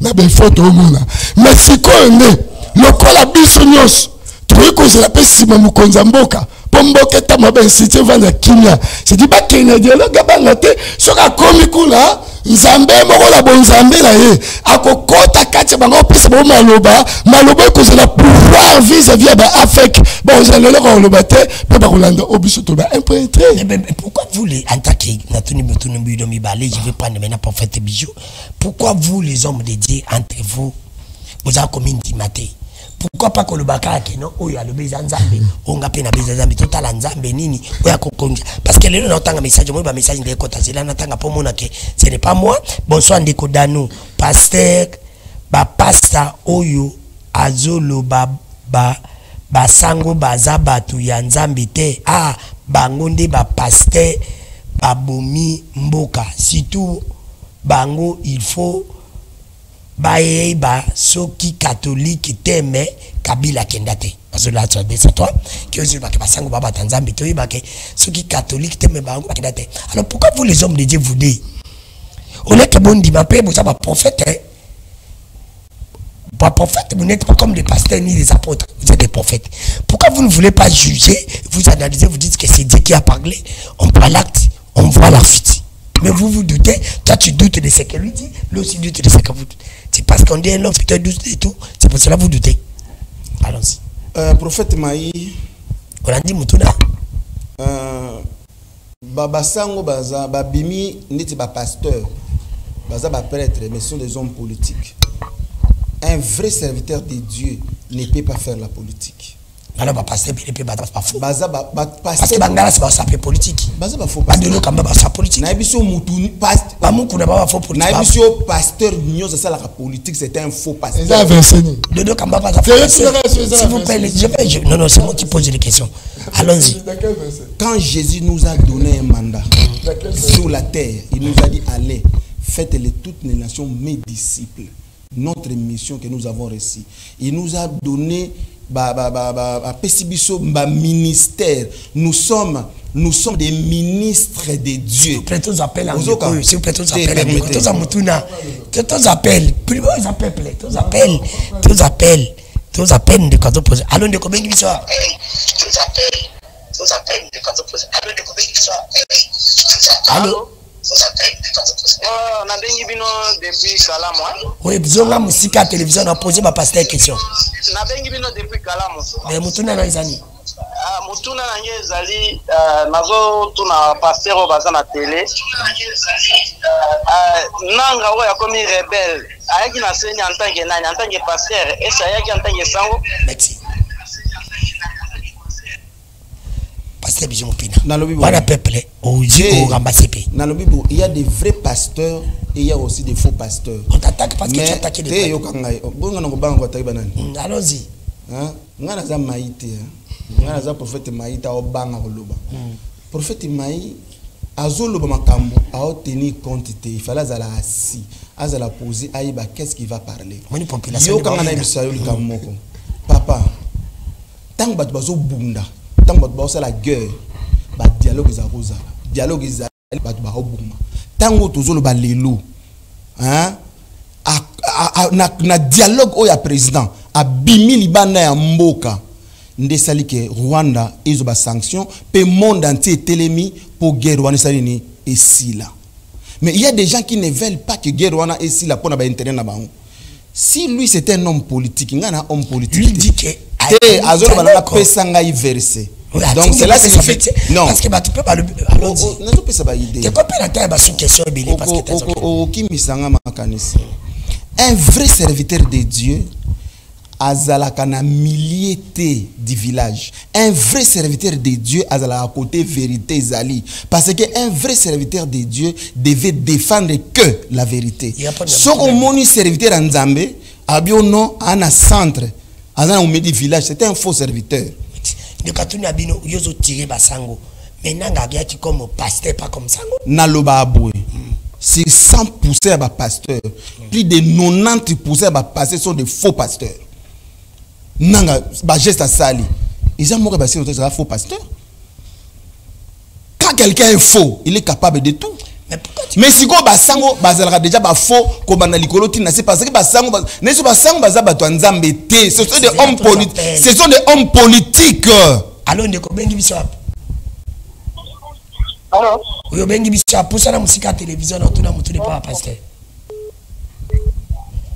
na be photo mona mais siko ende lokola biso nyos to ko je la pesi ma mukonza mboka pomboke ta mabe cité vanda kimia c'est dit ba kenya dialogue banga te soka komi kuna nzambe moko la bonzambe la ye akokota kati bango pesa bo maloba ko je la pouvoir vis-à-vis ba Afrique bon je le leur le baté pe ba kolanda obiso to ba imprêté. Mais pourquoi vous les en tant que natuni mutunombi mi balé je vais prendre maintenant prophète bijou pourquoi vous les hommes de Dieu entre vous avez comme intimité pourquoi pas que le bakake non oyo le bezanzambe onga pe na bezanzambe total nzambe nini oya kokonja parce que lelo natanga message moi ba message ndeko tazela natanga po mona ke ce n'est pas moi bonsoir ndeko dano pasteur ba pasta oyo azolo ba sango baza batu ya nzambe te bango nde ba pasteur babomi mboka surtout bango il faut ba soki catholique teme kabila kendate azola tu de ça toi que je ba ke basango baba tanzambe to ba ke soki catholique teme ba kendate. Alors pourquoi vous les hommes de Dieu vous dites on est que bon dit ma paix vous ça ba prophète Pour un prophète, vous n'êtes pas comme des pasteurs ni des apôtres. Vous êtes des prophètes. Pourquoi vous ne voulez pas juger, vous analysez, vous dites que c'est Dieu qui a parlé, on prend l'acte, on voit la suite. Mais vous doutez, toi tu doutes de ce que lui dit, lui aussi doute de ce que vous dites. C'est parce qu'on dit un homme qui doute et tout, c'est pour cela que vous doutez. Allons-y. Prophète Maï. On a dit Moutouna. Baba Sango Baza, Babimi, n'était pas pasteur. Baza ba prêtre, mais ce sont des hommes politiques. Un vrai serviteur de Dieu ne peut pas faire la politique. Alors, pasteur, il peut pas faux. Baza parce que Bangala, c'est pas ça politique. Baza ba faux. Pas de l'eau comme ça politique. Naïbiso Moutouni, pasteur. Pas mon coup n'a pas faux politique. Naïbiso pasteur Nyo, c'est ça la politique, c'était un faux pasteur. De l'eau comme pas ça. S'il vous plaît, non, c'est moi qui pose les questions. Allons-y. Quand Jésus nous a donné un mandat sur la terre, il nous a dit allez, faites-les toutes les nations mes disciples. Notre mission que nous avons reçue. Il nous a donné ministère. Nous sommes des ministres de Dieu. S'il vous plaît, tous appels en Mikoyo. S'il vous plaît, tous appels. Tous en Moutouna. Tous appels. Plus bas, ils appellent. Tous appels. Tous appels. Tous appels de quand on pose. Allons de combien de soir. Tous appels. Tous appels de quand on pose. Allons de combien de soir. Allô. On a bino depuis Kalamo. Oui, Zonga Musika télévision on a posé ma pasteur question. On a bino depuis Kalamo. Mais Moutouna na izani. Moutouna na ngezali nazo tuna pasteur baza na télé. Nanga oya komi rebelle. Ayaki na seni en tant que nani, en tant que pasteur, et ça ayaki en tant que sango. Merci. Pasteur Bijou Mopina. Voilà peuple au Dieu au Rambasepe. Dans le Bible, il y a des vrais pasteurs et il y a aussi des faux pasteurs. On t'attaque parce que tu attaques des allons-y. Nga naza maïté. Nga naza prophète maïta au banga koloba. Prophète maï azoloba makambo a tenir compte te. Il fallait azala assis, azala poser aïba qu'est-ce qu'il va parler. Yo kanga na bisayo likamoko. Papa, tant que bazo bunda. Tant que ça la guerre, ba dialogue za rosa, dialogue za ba ba obuma. Tant que tozolo ba lelo, hein, na dialogue oya président, a bimi libana ya mboka, nde sali ke Rwanda ezo ba sanction, pe monde entier telemi pour guerre Rwanda sali ni esila. Mais il y a des gens qui ne veulent pas que guerre Rwanda esila pour na ba intérêt na ba. Si lui c'est un homme politique, il y a un homme politique. Lui dit que donc c'est là que fait non parce que tu peux pas le non peut ça ba idée. Tu comprends la terre sur question belé parce que un vrai serviteur de Dieu azalaka na miliété du village. Un vrai serviteur de Dieu azalaka côté vérité zali parce que un vrai serviteur de Dieu devait défendre que la vérité. Ce qu'on moni serviteur en Nzambe abiono ana centre azana au milieu du village, c'était un faux serviteur. De katuni abino yozo tirer basango. Maintenant ngabia qui comme pasteur pas comme sango. Naloba aboué. C'est 100% à pasteur. Plus de 90% à pasteur sont des faux pasteurs. Nanga ba geste à sali. Ils ont mort passer un faux pasteur. Quand quelqu'un est faux, il est capable de tout. Mais si go basango bazalaka déjà ba faux ko bana likolo tina c'est parce que basango ne so basango baza bato nzambe té, ce sont des hommes politiques, ce sont des hommes politiques. Allô ndeko bengi bisap. Allô Oyo bengi bisap pour ça na musika télévision na tuna mutu ne pas pasteur.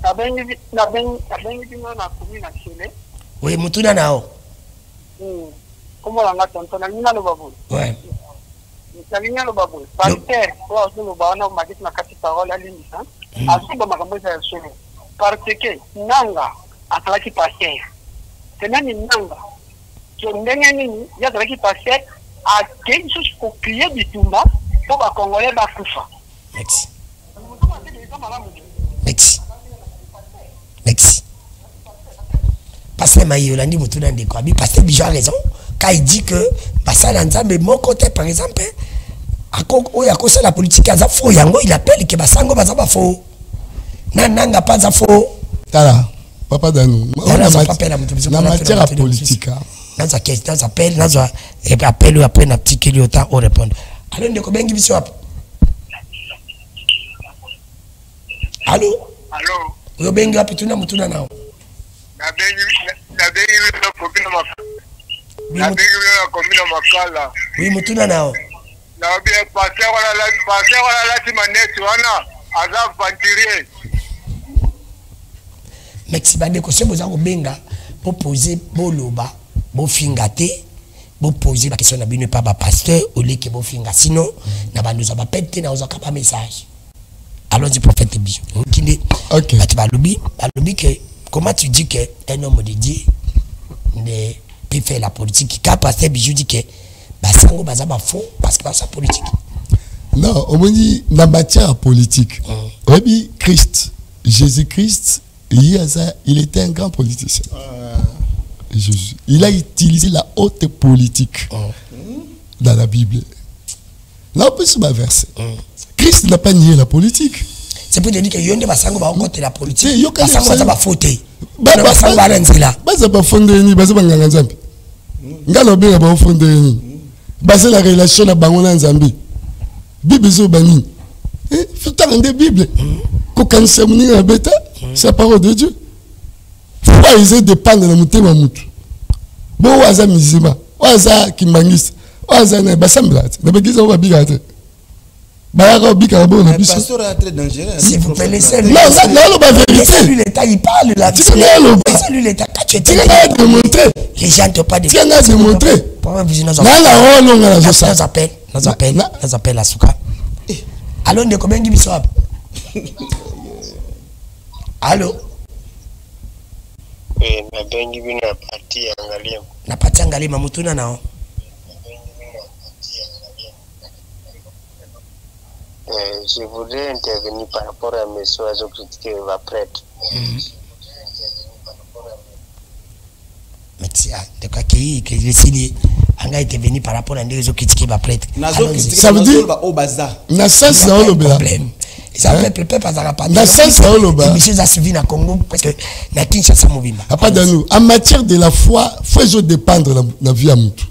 Na bengi bino na commune na Chile. Oui, mutu na nao. Comment la ngata ntona nina lo babu. Ouais. Nalinya lo babu. Pasteur, wa solo baona magisi na kati parole alimisa. Asiba makambo ya solo. Parce que nanga atalaki pasteur. Tenani nanga. Ndenge nini ya atalaki pasteur a quelque chose pour crier bitumba pour ba congolais ba kufa. Merci. Merci. Merci. Pasteur Maïolandi Moutouna Ndeko Abi, Pasteur Bijou a raison quand il dit que ça l'ensemble mon côté par exemple à cause de la politique à faux yango il appelle que basango baza ba faux nanga pas za faux tala papa Danou na matière politique dans sa question dans appel dans appel ou après na petit qui autant on répondre alors Ndeko bengi biso hapo allô yo bengi hapo tuna mutuna nao Oui, mutuna nao. Merci bandeko se boza kobenga pour poser boloba bo fingate bo poser ba question na bino pas ba pasteur au lieu que bo finga sinon na bandu za ba pete na oza ka message. Allons-y prophète Bijou. OK. Balobi que comment tu dis que un homme de Dieu ne peut faire la politique car pasteur Bijou dit que basango baza ba faux parce que c'est politique. Non, on me dit la matière politique. Oui, Christ, Jésus-Christ, il était un grand politicien. Jésus. Il a utilisé la haute politique dans la Bible. Là, on peut se verser. Christ n'a pas nié la politique. C'est pour te dire que Yonde Basango va contre la politique. Basango va fauter. Basango va renzila. Basango va fonder ni, Basango va nganzambi. Ngalo bien va fonder ni. Basango la relation na bangona nzambi. Bible zo bani. Futa rende Bible. Ko kanisa muninga beta, c'est la parole de Dieu. Pourquoi ils dépendent de la mutema mutu? Bo waza mizima, waza kimbangisa, waza na basamblat. Na begiza wa bigate. Pasteur est très dangereux. S'il vous plaît, laissez-lui. Non, la vérité. Laissez-lui l'État, il parle là. Laissez-lui l'État. Quand tu étais démontré. Les gens ne t'ont pas démontré. Tu as démontré. Nous appelle la souka. Allô, on est combien de bisous? Allô? Na parti angalia mamutuna nao. Je voudrais intervenir par rapport à mes soins aux critiques va prêtre. Merci. Donc, que je suis intervenu par rapport à des critiques va prêtre. Ça veut dire na sens na oloba. Ça fait peuple pas à pas. Na sens na oloba. Monsieur a suivi na Congo parce que na Kinshasa movimba. Pas dans nous. En matière de la foi, faut dépendre la vie à mutu.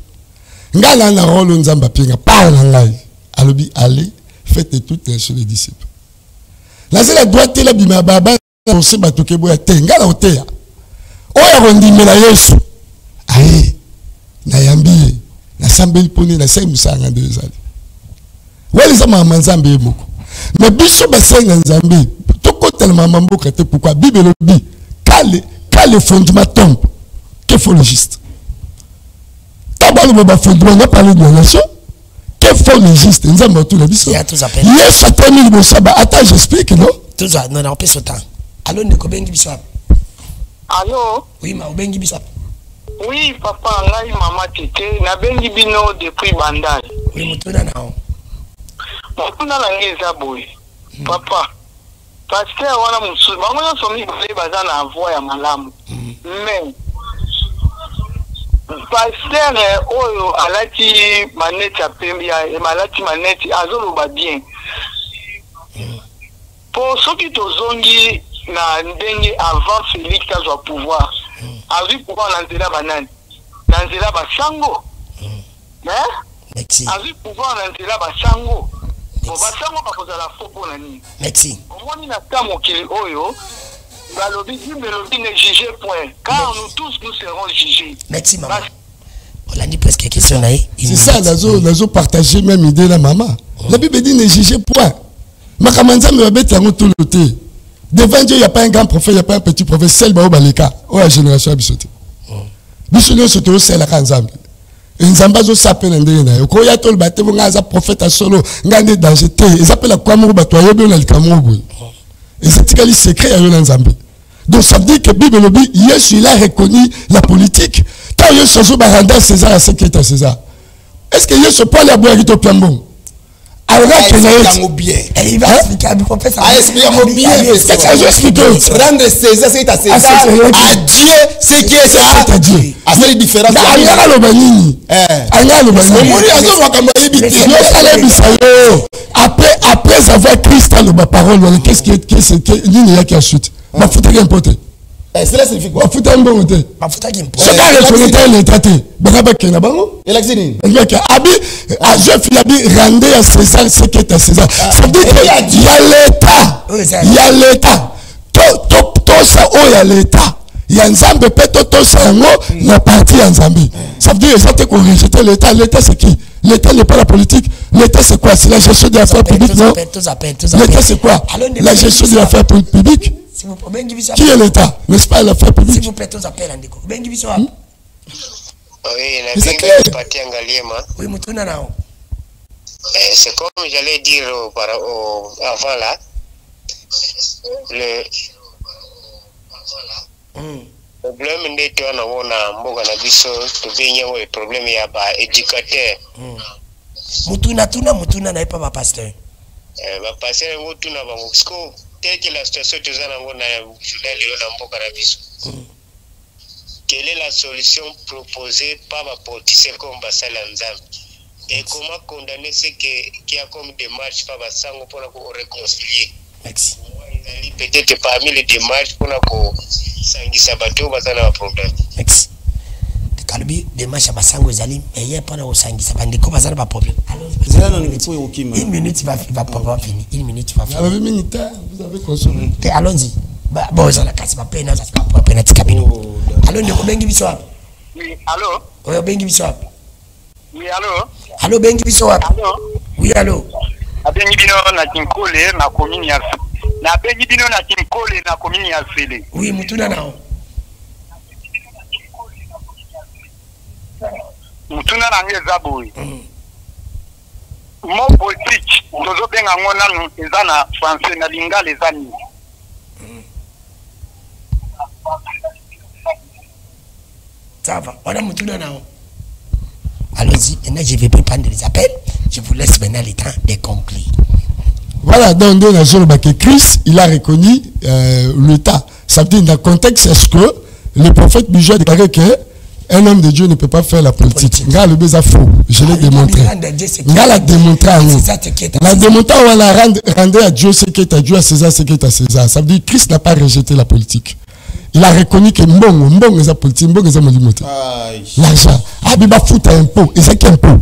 Ngala na rôle nzamba pinga parle ngai. Alobi allez faites toutes les disciples. Là c'est la droite la bima baba on se batuke boya tenga la oteya. Oya rondimela Yesu. Aye. Na yambi na sambeli poni na sai musanga de zali. Wali za mama nzambe moko. Mais biso basenga nzambe toko tellement mamboka te pourquoi Bible le dit quand le fondement tombe que faut le juste. D'abord le fondement on a parlé de la nation. Que faut le juste nzambe tout la biso. Yes a terminé le sabbat. Attends j'explique non. Tout ça non on peut sauter. Allô ne ko bengi biso. Allô? Oui ma bengi biso. Oui, papa, ngai mama tete, na bengi bino depuis Bandal. Oui, mutuna nao. Mutuna na ngeza boy. Papa, pasteur wana musu, bango na somi bale baza na voix ya malamu. Mais pasteur oyo alati maneti ya pembe ya malati maneti azoloba bien. Pour soki tozongi na ndenge avant Félix azwa pouvoir. Azui pouvoir na nzela banani na nzela basango azui pouvoir na nzela basango basango bakozala fopo na nini merci omoni na ta mokili oyo balobi bibelobi ne juger point car nous tous nous serons jugés. Merci maman on a dit presque question là c'est ça nazo partager même idée la maman la Bible dit ne juger point makamanza me babeta yango tout le temps. Devant Dieu, il n'y a pas un grand prophète, il n'y a pas un petit prophète. C'est le Baobaleka. Oh, la génération a bissoté. Bissoté, c'est aussi la Kanzambi. Nzamba zo s'appelle Ndena. Quand il y a tout le bâtiment, il y a un prophète à solo, il y a des dangers. Ils s'appellent la Kwamou Bato, il y a bien le Kamou. Et c'est un secret à Nzambi. Donc ça veut dire que Bible le dit, Yesu il a reconnu la politique. Quand Yesu se rendre à César, à ce qui est à César. Est-ce que Yesu peut aller à boire au Piambon? Alors il va expliquer à mon professeur. Rendre César, c'est à César. À Dieu, c'est qui est à Dieu. À cette différence. Après avoir Christ dans la parole, qu'est-ce qui est ensuite? Cela signifie quoi? Mafuta mbongote. Mafuta kimpo. Ce qui est reconnaître les traités. Bakaba kena bango. Elexini. Abi Joseph il a dit rendez à César ce qui est à César. Ça veut dire qu'il y a l'État. Il y a l'État. Tout ça, il y a l'État. ya nzambe pe toto sango na parti ya nzambe. Ça veut dire que qu'on rejeter l'état. L'état c'est qui? L'état n'est pas la politique. L'état c'est quoi? C'est la gestion de l'affaire publique, non? L'état c'est quoi? La gestion de l'affaire publique. Qui est l'état? N'est-ce pas l'affaire publique? S'il vous plaît, tous appels en déco. Ben Gibiso. Oui, c'est clair. Oui, c'est comme j'allais dire avant là. Le problème n'est pas le problème il y a pas éducateur. Mutuna na pas pasteur. Pasteur mutuna ba mosco tel que la situation tous en ngona journal yo na mboka na biso. Quelle est la solution proposée par la politique comme Basala Nzambe? Et comment condamner ce qui a comme démarche par Basango pour réconcilier? Merci. Peut-être parmi les démarches pour la Sangisa Bato, Bazana un problème. Merci. Kalbi démarche à Basango Zalim et hier pendant au Sangisa Bandeko Bazana pas problème. Une minute va pas finir. Une minute va finir. Vous avez consommé. Allons-y. Bon, ça la casse pas peine, ça pas peine à cabino. Allô, Ndeko Bengi Biswa. Oui, allô? Oui, Bengi Biswa. Oui, allô? Allô, Bengi Biswa. Allô? Oui, allô. Abengi bino na Tinkole na commune ya na Bengi bino na Tinkole na commune ya Sele. Oui, mutuna nao. Mutuna na ngeza boy. Mo politique ndozo benga ngona no ezana français na lingala ezani. Ça va, on a mutuna nao. Allons-y, maintenant je vais prendre les appels. Je vous laisse maintenant le temps de conclure. Voilà, donc dans la zone de Christ, il a reconnu l'État. Ça veut dire dans le contexte, est-ce que le prophète Bijou a déclaré qu'un homme de Dieu ne peut pas faire la politique. Nga le beza faux. Je l'ai démontré. Nga l'a démontré à nous. La démontré, on l'a rendu à Dieu ce qui est à Dieu, à César ce qui est à César. Ça veut dire que Christ n'a pas rejeté la politique. Il a reconnu que Mbongo est la politique, Mbongo est la molimité. L'argent. Abiba fout un impôt. Et c'est qu'un impôt.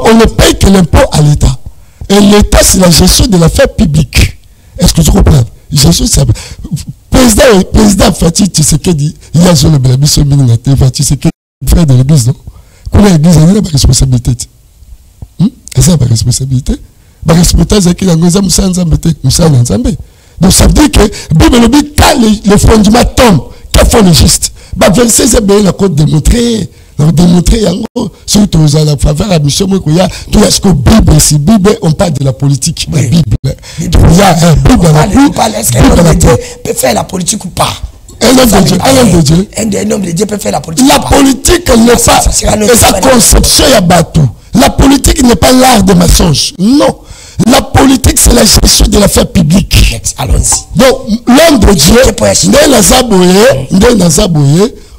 On ne paye que l'impôt à l'État. Et l'État, c'est la gestion de l'affaire publique. Est-ce que tu comprends? Gestion, c'est président Fatih Tshisekedi, il y a sur le Blabiso Minate, Fatih Tshisekedi, frère de l'église, non? Quand l'église a une responsabilité. Et ça, la responsabilité. La responsabilité, c'est qu'il y a une responsabilité. Donc ça veut dire que Bible, quand le fondement tombe, qu'est-ce qu'on le juste? Verset, c'est bien la côte démontrée. Démontrer surtout à la faveur de M. Moukoya, tout est-ce que Bible, si Bible, on parle de la politique, la Bible. Il y a un Bible à la Bible. Est-ce qu'un homme de Dieu peut faire la politique ou pas? Un homme de Dieu. Un homme de Dieu peut faire la politique. La politique n'est pas sa conception à Batou. La politique n'est pas l'art de mensonge. Non. La politique, c'est la gestion de l'affaire publique. Allons-y. Donc, l'homme de Dieu,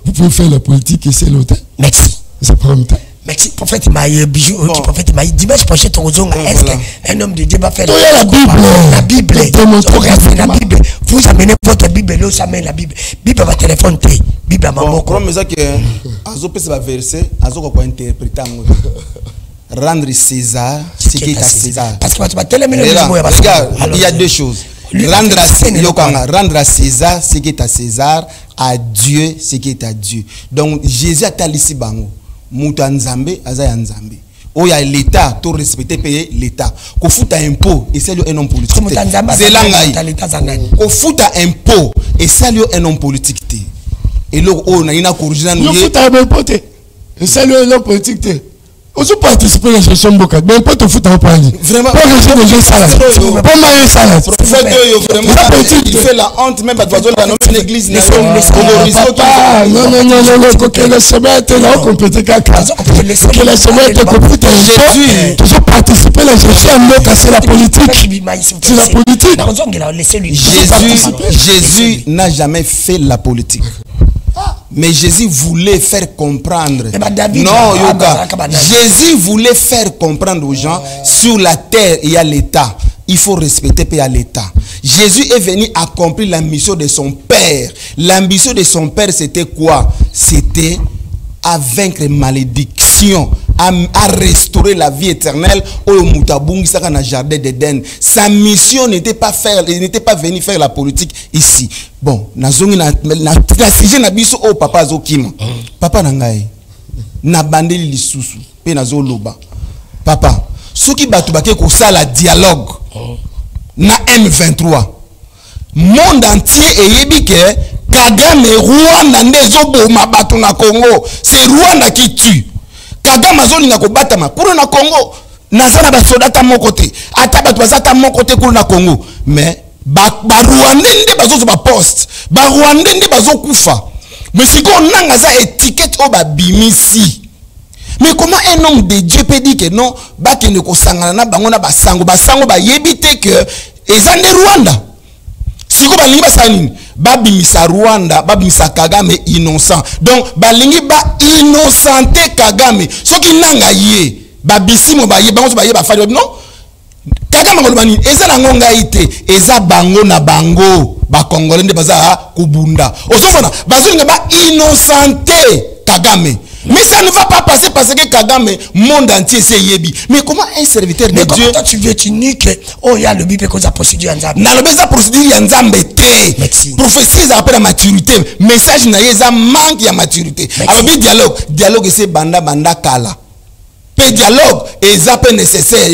vous pouvez faire la politique et c'est l'autre. Merci. C'est pas un temps. Merci, prophète Maïe, bijou, prophète Maïe. Dimanche prochain, est-ce qu'un homme de Dieu va faire la Bible? La Bible. La Bible. Vous amenez votre Bible, là, ça met la Bible. Bible va téléphoner. Bible à maman. Comme ça que Azo peut se verser, Azo va interpréter. Rendre César ce qui est à César. Parce que tu vas tellement il y a deux choses. Rendre à César ce qui est à César, à Dieu ce qui est à Dieu. Donc Jésus a talisi bango. Mouta Nzambe, Azaya Nzambe. Oh, il y a l'État, tout respecter, payer l'État. Ko futa impôt, et c'est un homme politique. Ko futa impôt, et c'est un homme politique. Et là, on a une corrigé. Ko futa impôt, et c'est un homme politique. On se participe à la gestion de mais pas te foutre en parler. Vraiment. Pas région de gestion salade. Pas marier salade. Il fait la honte même à toi dans une église. Non, que la semaine est là, compléter caca. Que la semaine est compléter Jésus. Tu peux participer à la gestion de c'est la politique. C'est la politique. Jésus n'a jamais fait la politique. Mais Jésus voulait faire comprendre. Non, Yoga. Jésus voulait faire comprendre aux gens, sur la terre, il y a l'État. Il faut respecter l'État. Jésus est venu accomplir la mission de son Père. L'ambition de son Père, c'était quoi? C'était à vaincre malédiction, à restaurer la vie éternelle au Mutabungi saka na jardin d'Éden. Sa mission n'était pas venu faire la politique ici. Bon, nazongi na sujet na biso o papa azokima. Papa nangai na bandeli lisusu pe nazo loba. Papa, soki batu bake ko sala dialogue na M23. Monde entier eyebi ke Kagame Rwanda ndezoboma bato na Congo. C'est Rwanda qui tue. Kagame azolinga ko batama pour na Congo. Nazana ba soldata mon côté. Ata bato bazata mon côté pour na Congo. Mais ba Rwanda nde bazo ba poste. Ba Rwanda nde bazo kufa. Mais si ko nanga za étiquette o ba bimisi. Mais comment un homme de Dieu peut dire que non, ba kende ko sangana na bango na basango ba yebite que ezande Rwanda. Si ko balingi basanini babimisa Rwanda babimisa Kagame innocent. Donc balingi ba innocenté Kagame. Soki nanga ye babisimo ba ye bango ba ye ba fali non. Kagame ngolo bani eza na ngonga ite eza bango na bango ba Congolais nde baza kubunda. Osofona bazolinga ba innocenté Kagame. Mais ça ne va pas passer parce que Kagame, monde entier c'est yebi. Mais comment un serviteur de Dieu... Mais comment tu veux tu niques? Oh, il y a le bipé qu'on a procédure en Zambé. Dans le beza procédure en Zambé, prophétie, ça appelle la maturité. Message, ça manque de maturité. Alors, dialogue, c'est banda kala. Pe dialogue, ça peut nécessaire,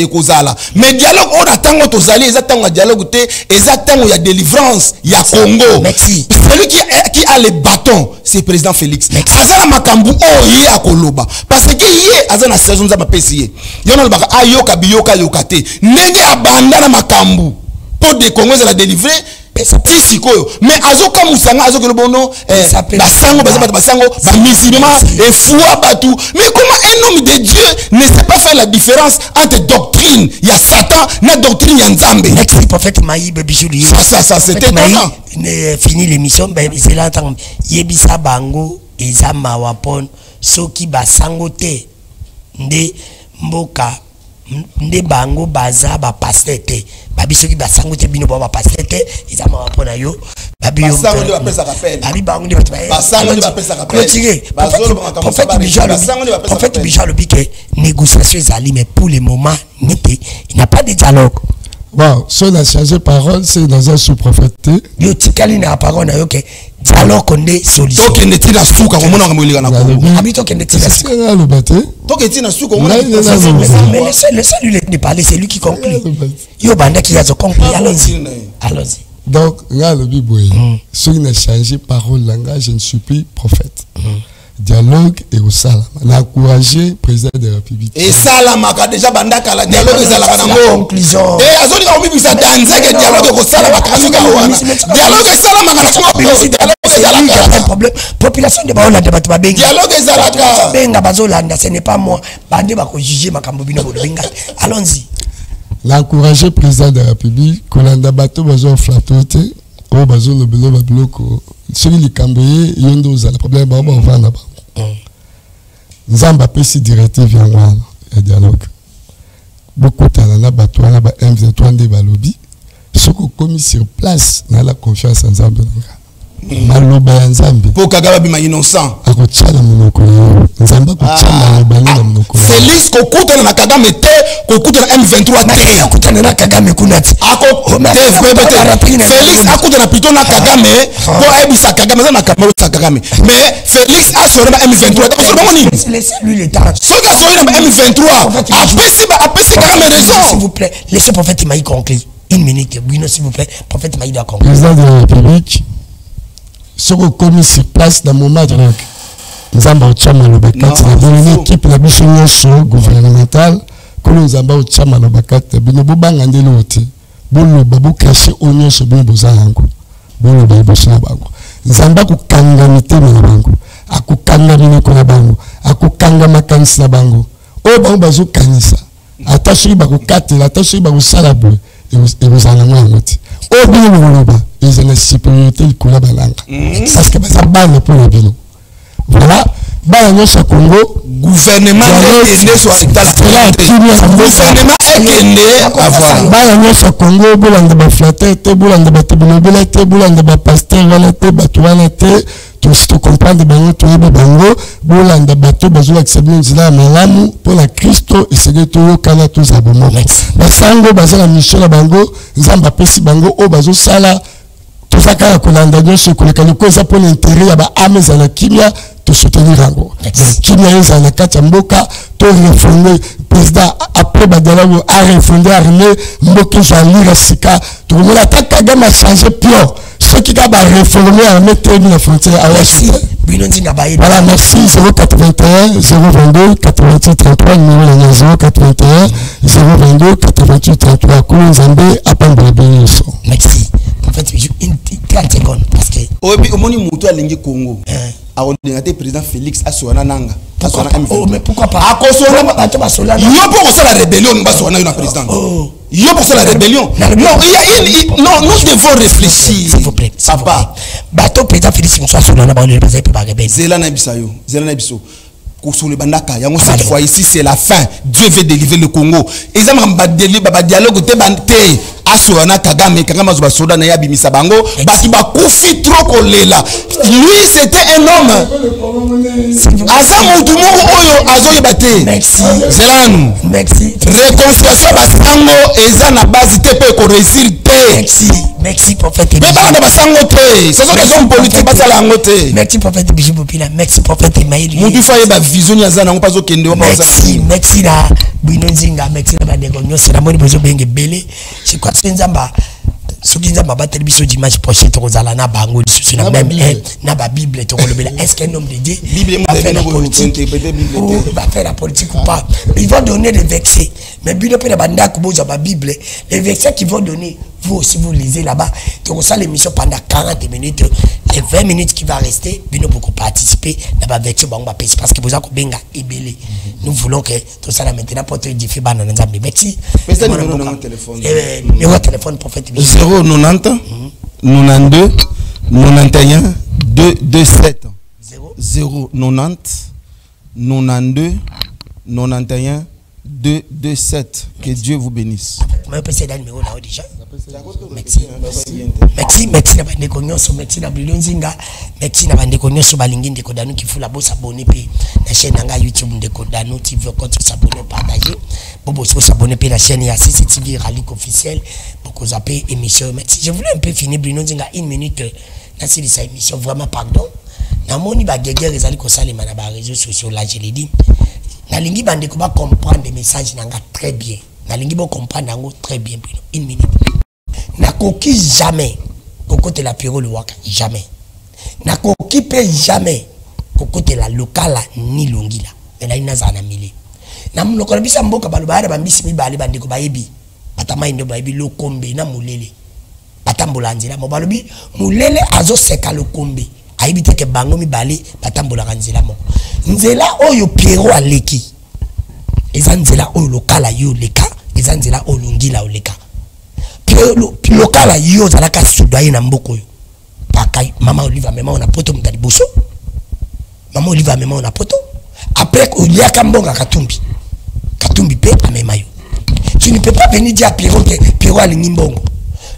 mais dialogue, on attend que tu allez, exactement dialogue, exactement il y a délivrance, il y a Congo. Celui qui a les bâtons, c'est le président Félix. Azala makambu oh yé a koloba parce que yé azana saison za mapesi. Yono le baka ayoka biyoka yokate. Nenge abanda na makambu pour des Congolais la délivrer. Mais azoka musanga azoka le bono basango basango ba musulman et foi batou. Mais comment un homme de Dieu ne sait pas faire la différence entre doctrine il y a Satan na doctrine ya Nzambe. Merci prophète Maïbe Bijouli. Ça c'était comment fini l'émission c'est là tant yebisa bango eza mawapon soki basango te nde mboka nde bango baza ba pasteur te babi soki basango te bino ba pasteur te eza mawapon na yo babi yo basango nde bapesa rappel babi bango nde basango nde bapesa rappel prophète Bijalo bike négociation ezali mais pour le moment il n'y a pas de dialogue. Bon, si on a changé parole, c'est dans un sous-prophète. Yo tikali na parole na yo ke dialogue konde solution. Donc il est dans souka comme on a moulé na Congo. Habito kende tika souka. Donc il est dans souka comme on a mais le seul lui de parler c'est lui qui conclut. Yo banda qui a conclu allons-y. Donc là le Bible si on a changé parole langage je ne suis plus prophète. Dialogue et au salam. On a encouragé le président de la République. Et salam a déjà bandaka la dialogue et salam a conclusion. Et azoni ka obi bisa danze que dialogue ko salam a kasuka wana. Dialogue et salam a kasuka un problème. Population de baola de batu babengi. Dialogue et salam benga bazolanda ce n'est pas moi. Bande ba ko juger makambo bino bo benga. Allons-y. L'encourager le président de la République kolanda bato bazo flatote o bazo le belo ba bloko. Celui qui cambrié yondo za le problème ba on va là-bas. Nzamba pesi directive ya wana ya dialogue. Beaucoup talana bato wana ba M23 nde balobi. Soko komi sur place na la confiance en Nzambe nanga. Maloba ya Nzambe. Po Kagame bima innocent. Akochala monoko yo. Nzamba kochala mobali na monoko. Félix kokutana na Kagame te, kokutana na M23 te. Akutana na Kagame kunati. Félix akutana plutôt na Kagame po ebisa Kagame na Kagame sa Kagame. Mais Félix a sorti na M23. Laissez lui le temps. Soki a sorti na M23. Apesi Kagame raison. S'il vous plaît, laissez prophète Maï conclure. Une minute, Bruno, s'il vous plaît. Prophète Maï doit conclure. Président de la République. Ce qu'on commis sur place dans le moment de l'heure, nous avons une équipe de gouvernementale, que nous avons caché au nom de Bozango. Nzamba kukangamite na bango akukangamine ko na bango akukanga makanisi na bango o bango bazo kanisa atashi bakukatela atashi bakusala bo ebozana ngoti o bino ngoloba ezana supériorité likola balanga parce que baza bana pour le bino voilà bana nyosha Congo gouvernement ekende so alikala gouvernement ekende avoir bana nyosha Congo bolanda ba flatter te bolanda ba tebulobela te bolanda ba pasteur wana te batu wana te to comprendre bango to yeba bango bolanda bato bazola kisabino nzila malamu pour la Christo esege to yokana to zabomo basango bazala mission na bango nzamba pesi bango o bazo sala to zakala kolanda nyonso koleka lokoza pour l'intérêt ya ba ameza na kimia to soutenir yango kimia eza na kati ya mboka to refonder président après badala a refonder armée mboka zalira sika to mona Kagame a changé pion ceux qui va réformer armée termine la frontière à Washington. Voilà, merci. 081 022 88 33 numéro 081 022 88 33 Koulonzambe à Pambele. Merci. En fait, une 30 secondes parce que au moni muto alingi Congo. A ordinateur président Félix Aswana Nanga. Oh, mais pourquoi pas? A Kosola yo pour ça la rébellion nous basona na président. Yo pour ça la rébellion. Non, non, nous devons réfléchir. S'il vous plaît. Papa. Bateau président Félix Moussa sur na ba le président pour rebelle. Zelana Bisayo, Zelana Biso. Kosole bandaka yango cette fois ici c'est la fin. Dieu veut délivrer le Congo. Ezama mbadeli baba dialogue te bante Aswana Kagame zo soda na yabimisa bango baki bakufi trop kolela. Lui c'était un homme. Asa mutu moko oyo azoyebate. Merci. Zelanu. Merci. Réconciliation basango eza na base te pe ko réussir te. Merci. Merci prophète. Mais pas de basango te. Ce sont des hommes politiques basala ngote. Merci prophète Bijou Popila. Merci prophète Maïli. Mutu fa yeba vision ya zana ngo pazo kende o merci, merci na Binonzinga, merci na bandeko nyonso na moni bozo benge belé. Je crois que nzamba soki nzamba bateli biso dimanche prochain to kozala na bango lisusu na même na ba Bible to kolobela. Est-ce qu'un homme de Dieu va faire la politique va faire la politique ou pas? Ils vont donner des versets. Mais bino pe na banda ko boza ba Bible, les versets qu'ils vont donner, vous aussi vous lisez là-bas. Donc ça l'émission pendant 40 minutes, les 20 minutes qui va rester, bino beaucoup participer na ba verset bango parce que boza ko benga ebele. Nous voulons que tout ça là maintenant pour te édifier bana nzambe. Merci. Mais numéro de téléphone. Numéro de téléphone prophète 090 92 91 227 090 92 91 227. Que Dieu vous bénisse. Merci. Merci. Merci na bandeko nyonso, merci na Bilonzinga, merci na bandeko nyonso balingi ndeko danu kifula bo s'abonner pe na chaîne nga YouTube ndeko danu TV compte s'abonner partager. Bobo s'abonner pe la chaîne ya CCTV Ralik officiel pour qu'on zappe émission. Merci. Je voulais un peu finir Bilonzinga une minute na c'est sa émission vraiment pardon. Na moni ba guerre ezali ko salema na ba réseaux sociaux là je l'ai dit. Na lingi bandeko ba comprendre les messages nanga très bien. Na lingi ba comprendre ngo très bien une minute. Na koki jamais kokote la Pierrot le waka jamais. Na koki pe jamais kokote la lokala ni longila. Mais na inaza na mili. Na mlokola bisa mboka balubara bambisi mibale bandeko bayebi. Batama indo bayebi lokombe na mulele. Batambola nzela mo balobi mulele azo seka lokombe. Aibite ke bango mibale batambola nzela mo. Nzela oyo Pierrot aleki. Eza nzela oyo lokala yo leka, eza nzela oyo longila oleka. Lokala yo zalaka sudaye na mboko yo. Pakai mama Oliva mema ona poto mutali boso. Mama Oliva mema ona poto. Après oliaka mbonga katumbi. Katumbi pe amema yo. Tu ne peux pas venir dire à Pierrot que Pierrot alingi mbongo.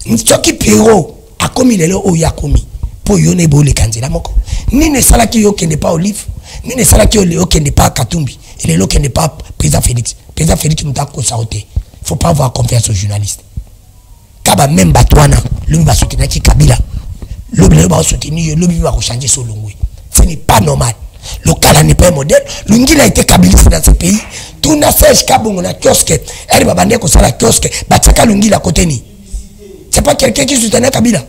Ntoki Pierrot akomi lelo oyo akomi. Po yo ne bo le kanzela moko. Ni ne sala ki yo kende pa Olive. Ni ne sala ki yo kende pa Katumbi. Et les locaux n'est pas président Félix. Président Félix nous a consulté. Il ne faut pas avoir confiance aux journalistes. Kaba même Batouana, l'homme va soutenir Kabila. L'homme va soutenir, l'homme va changer son langue. Ce n'est pas normal. Le cas n'est pas un modèle. L'homme a été kabiliste dans ce pays. Tout n'a fait Kabon, on a kiosque. Elle va bander comme ça la kiosque. Batsaka l'homme à côté ni. C'est pas quelqu'un qui soutenait Kabila.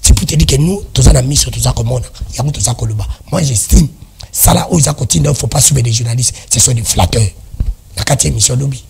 C'est pour te dire que nous, tous en amis sur tout ça comme on a. Tout ça comme moi j'estime. Ça là, il ne faut pas suivre des journalistes, ce sont des flatteurs. La 4e émission lobby.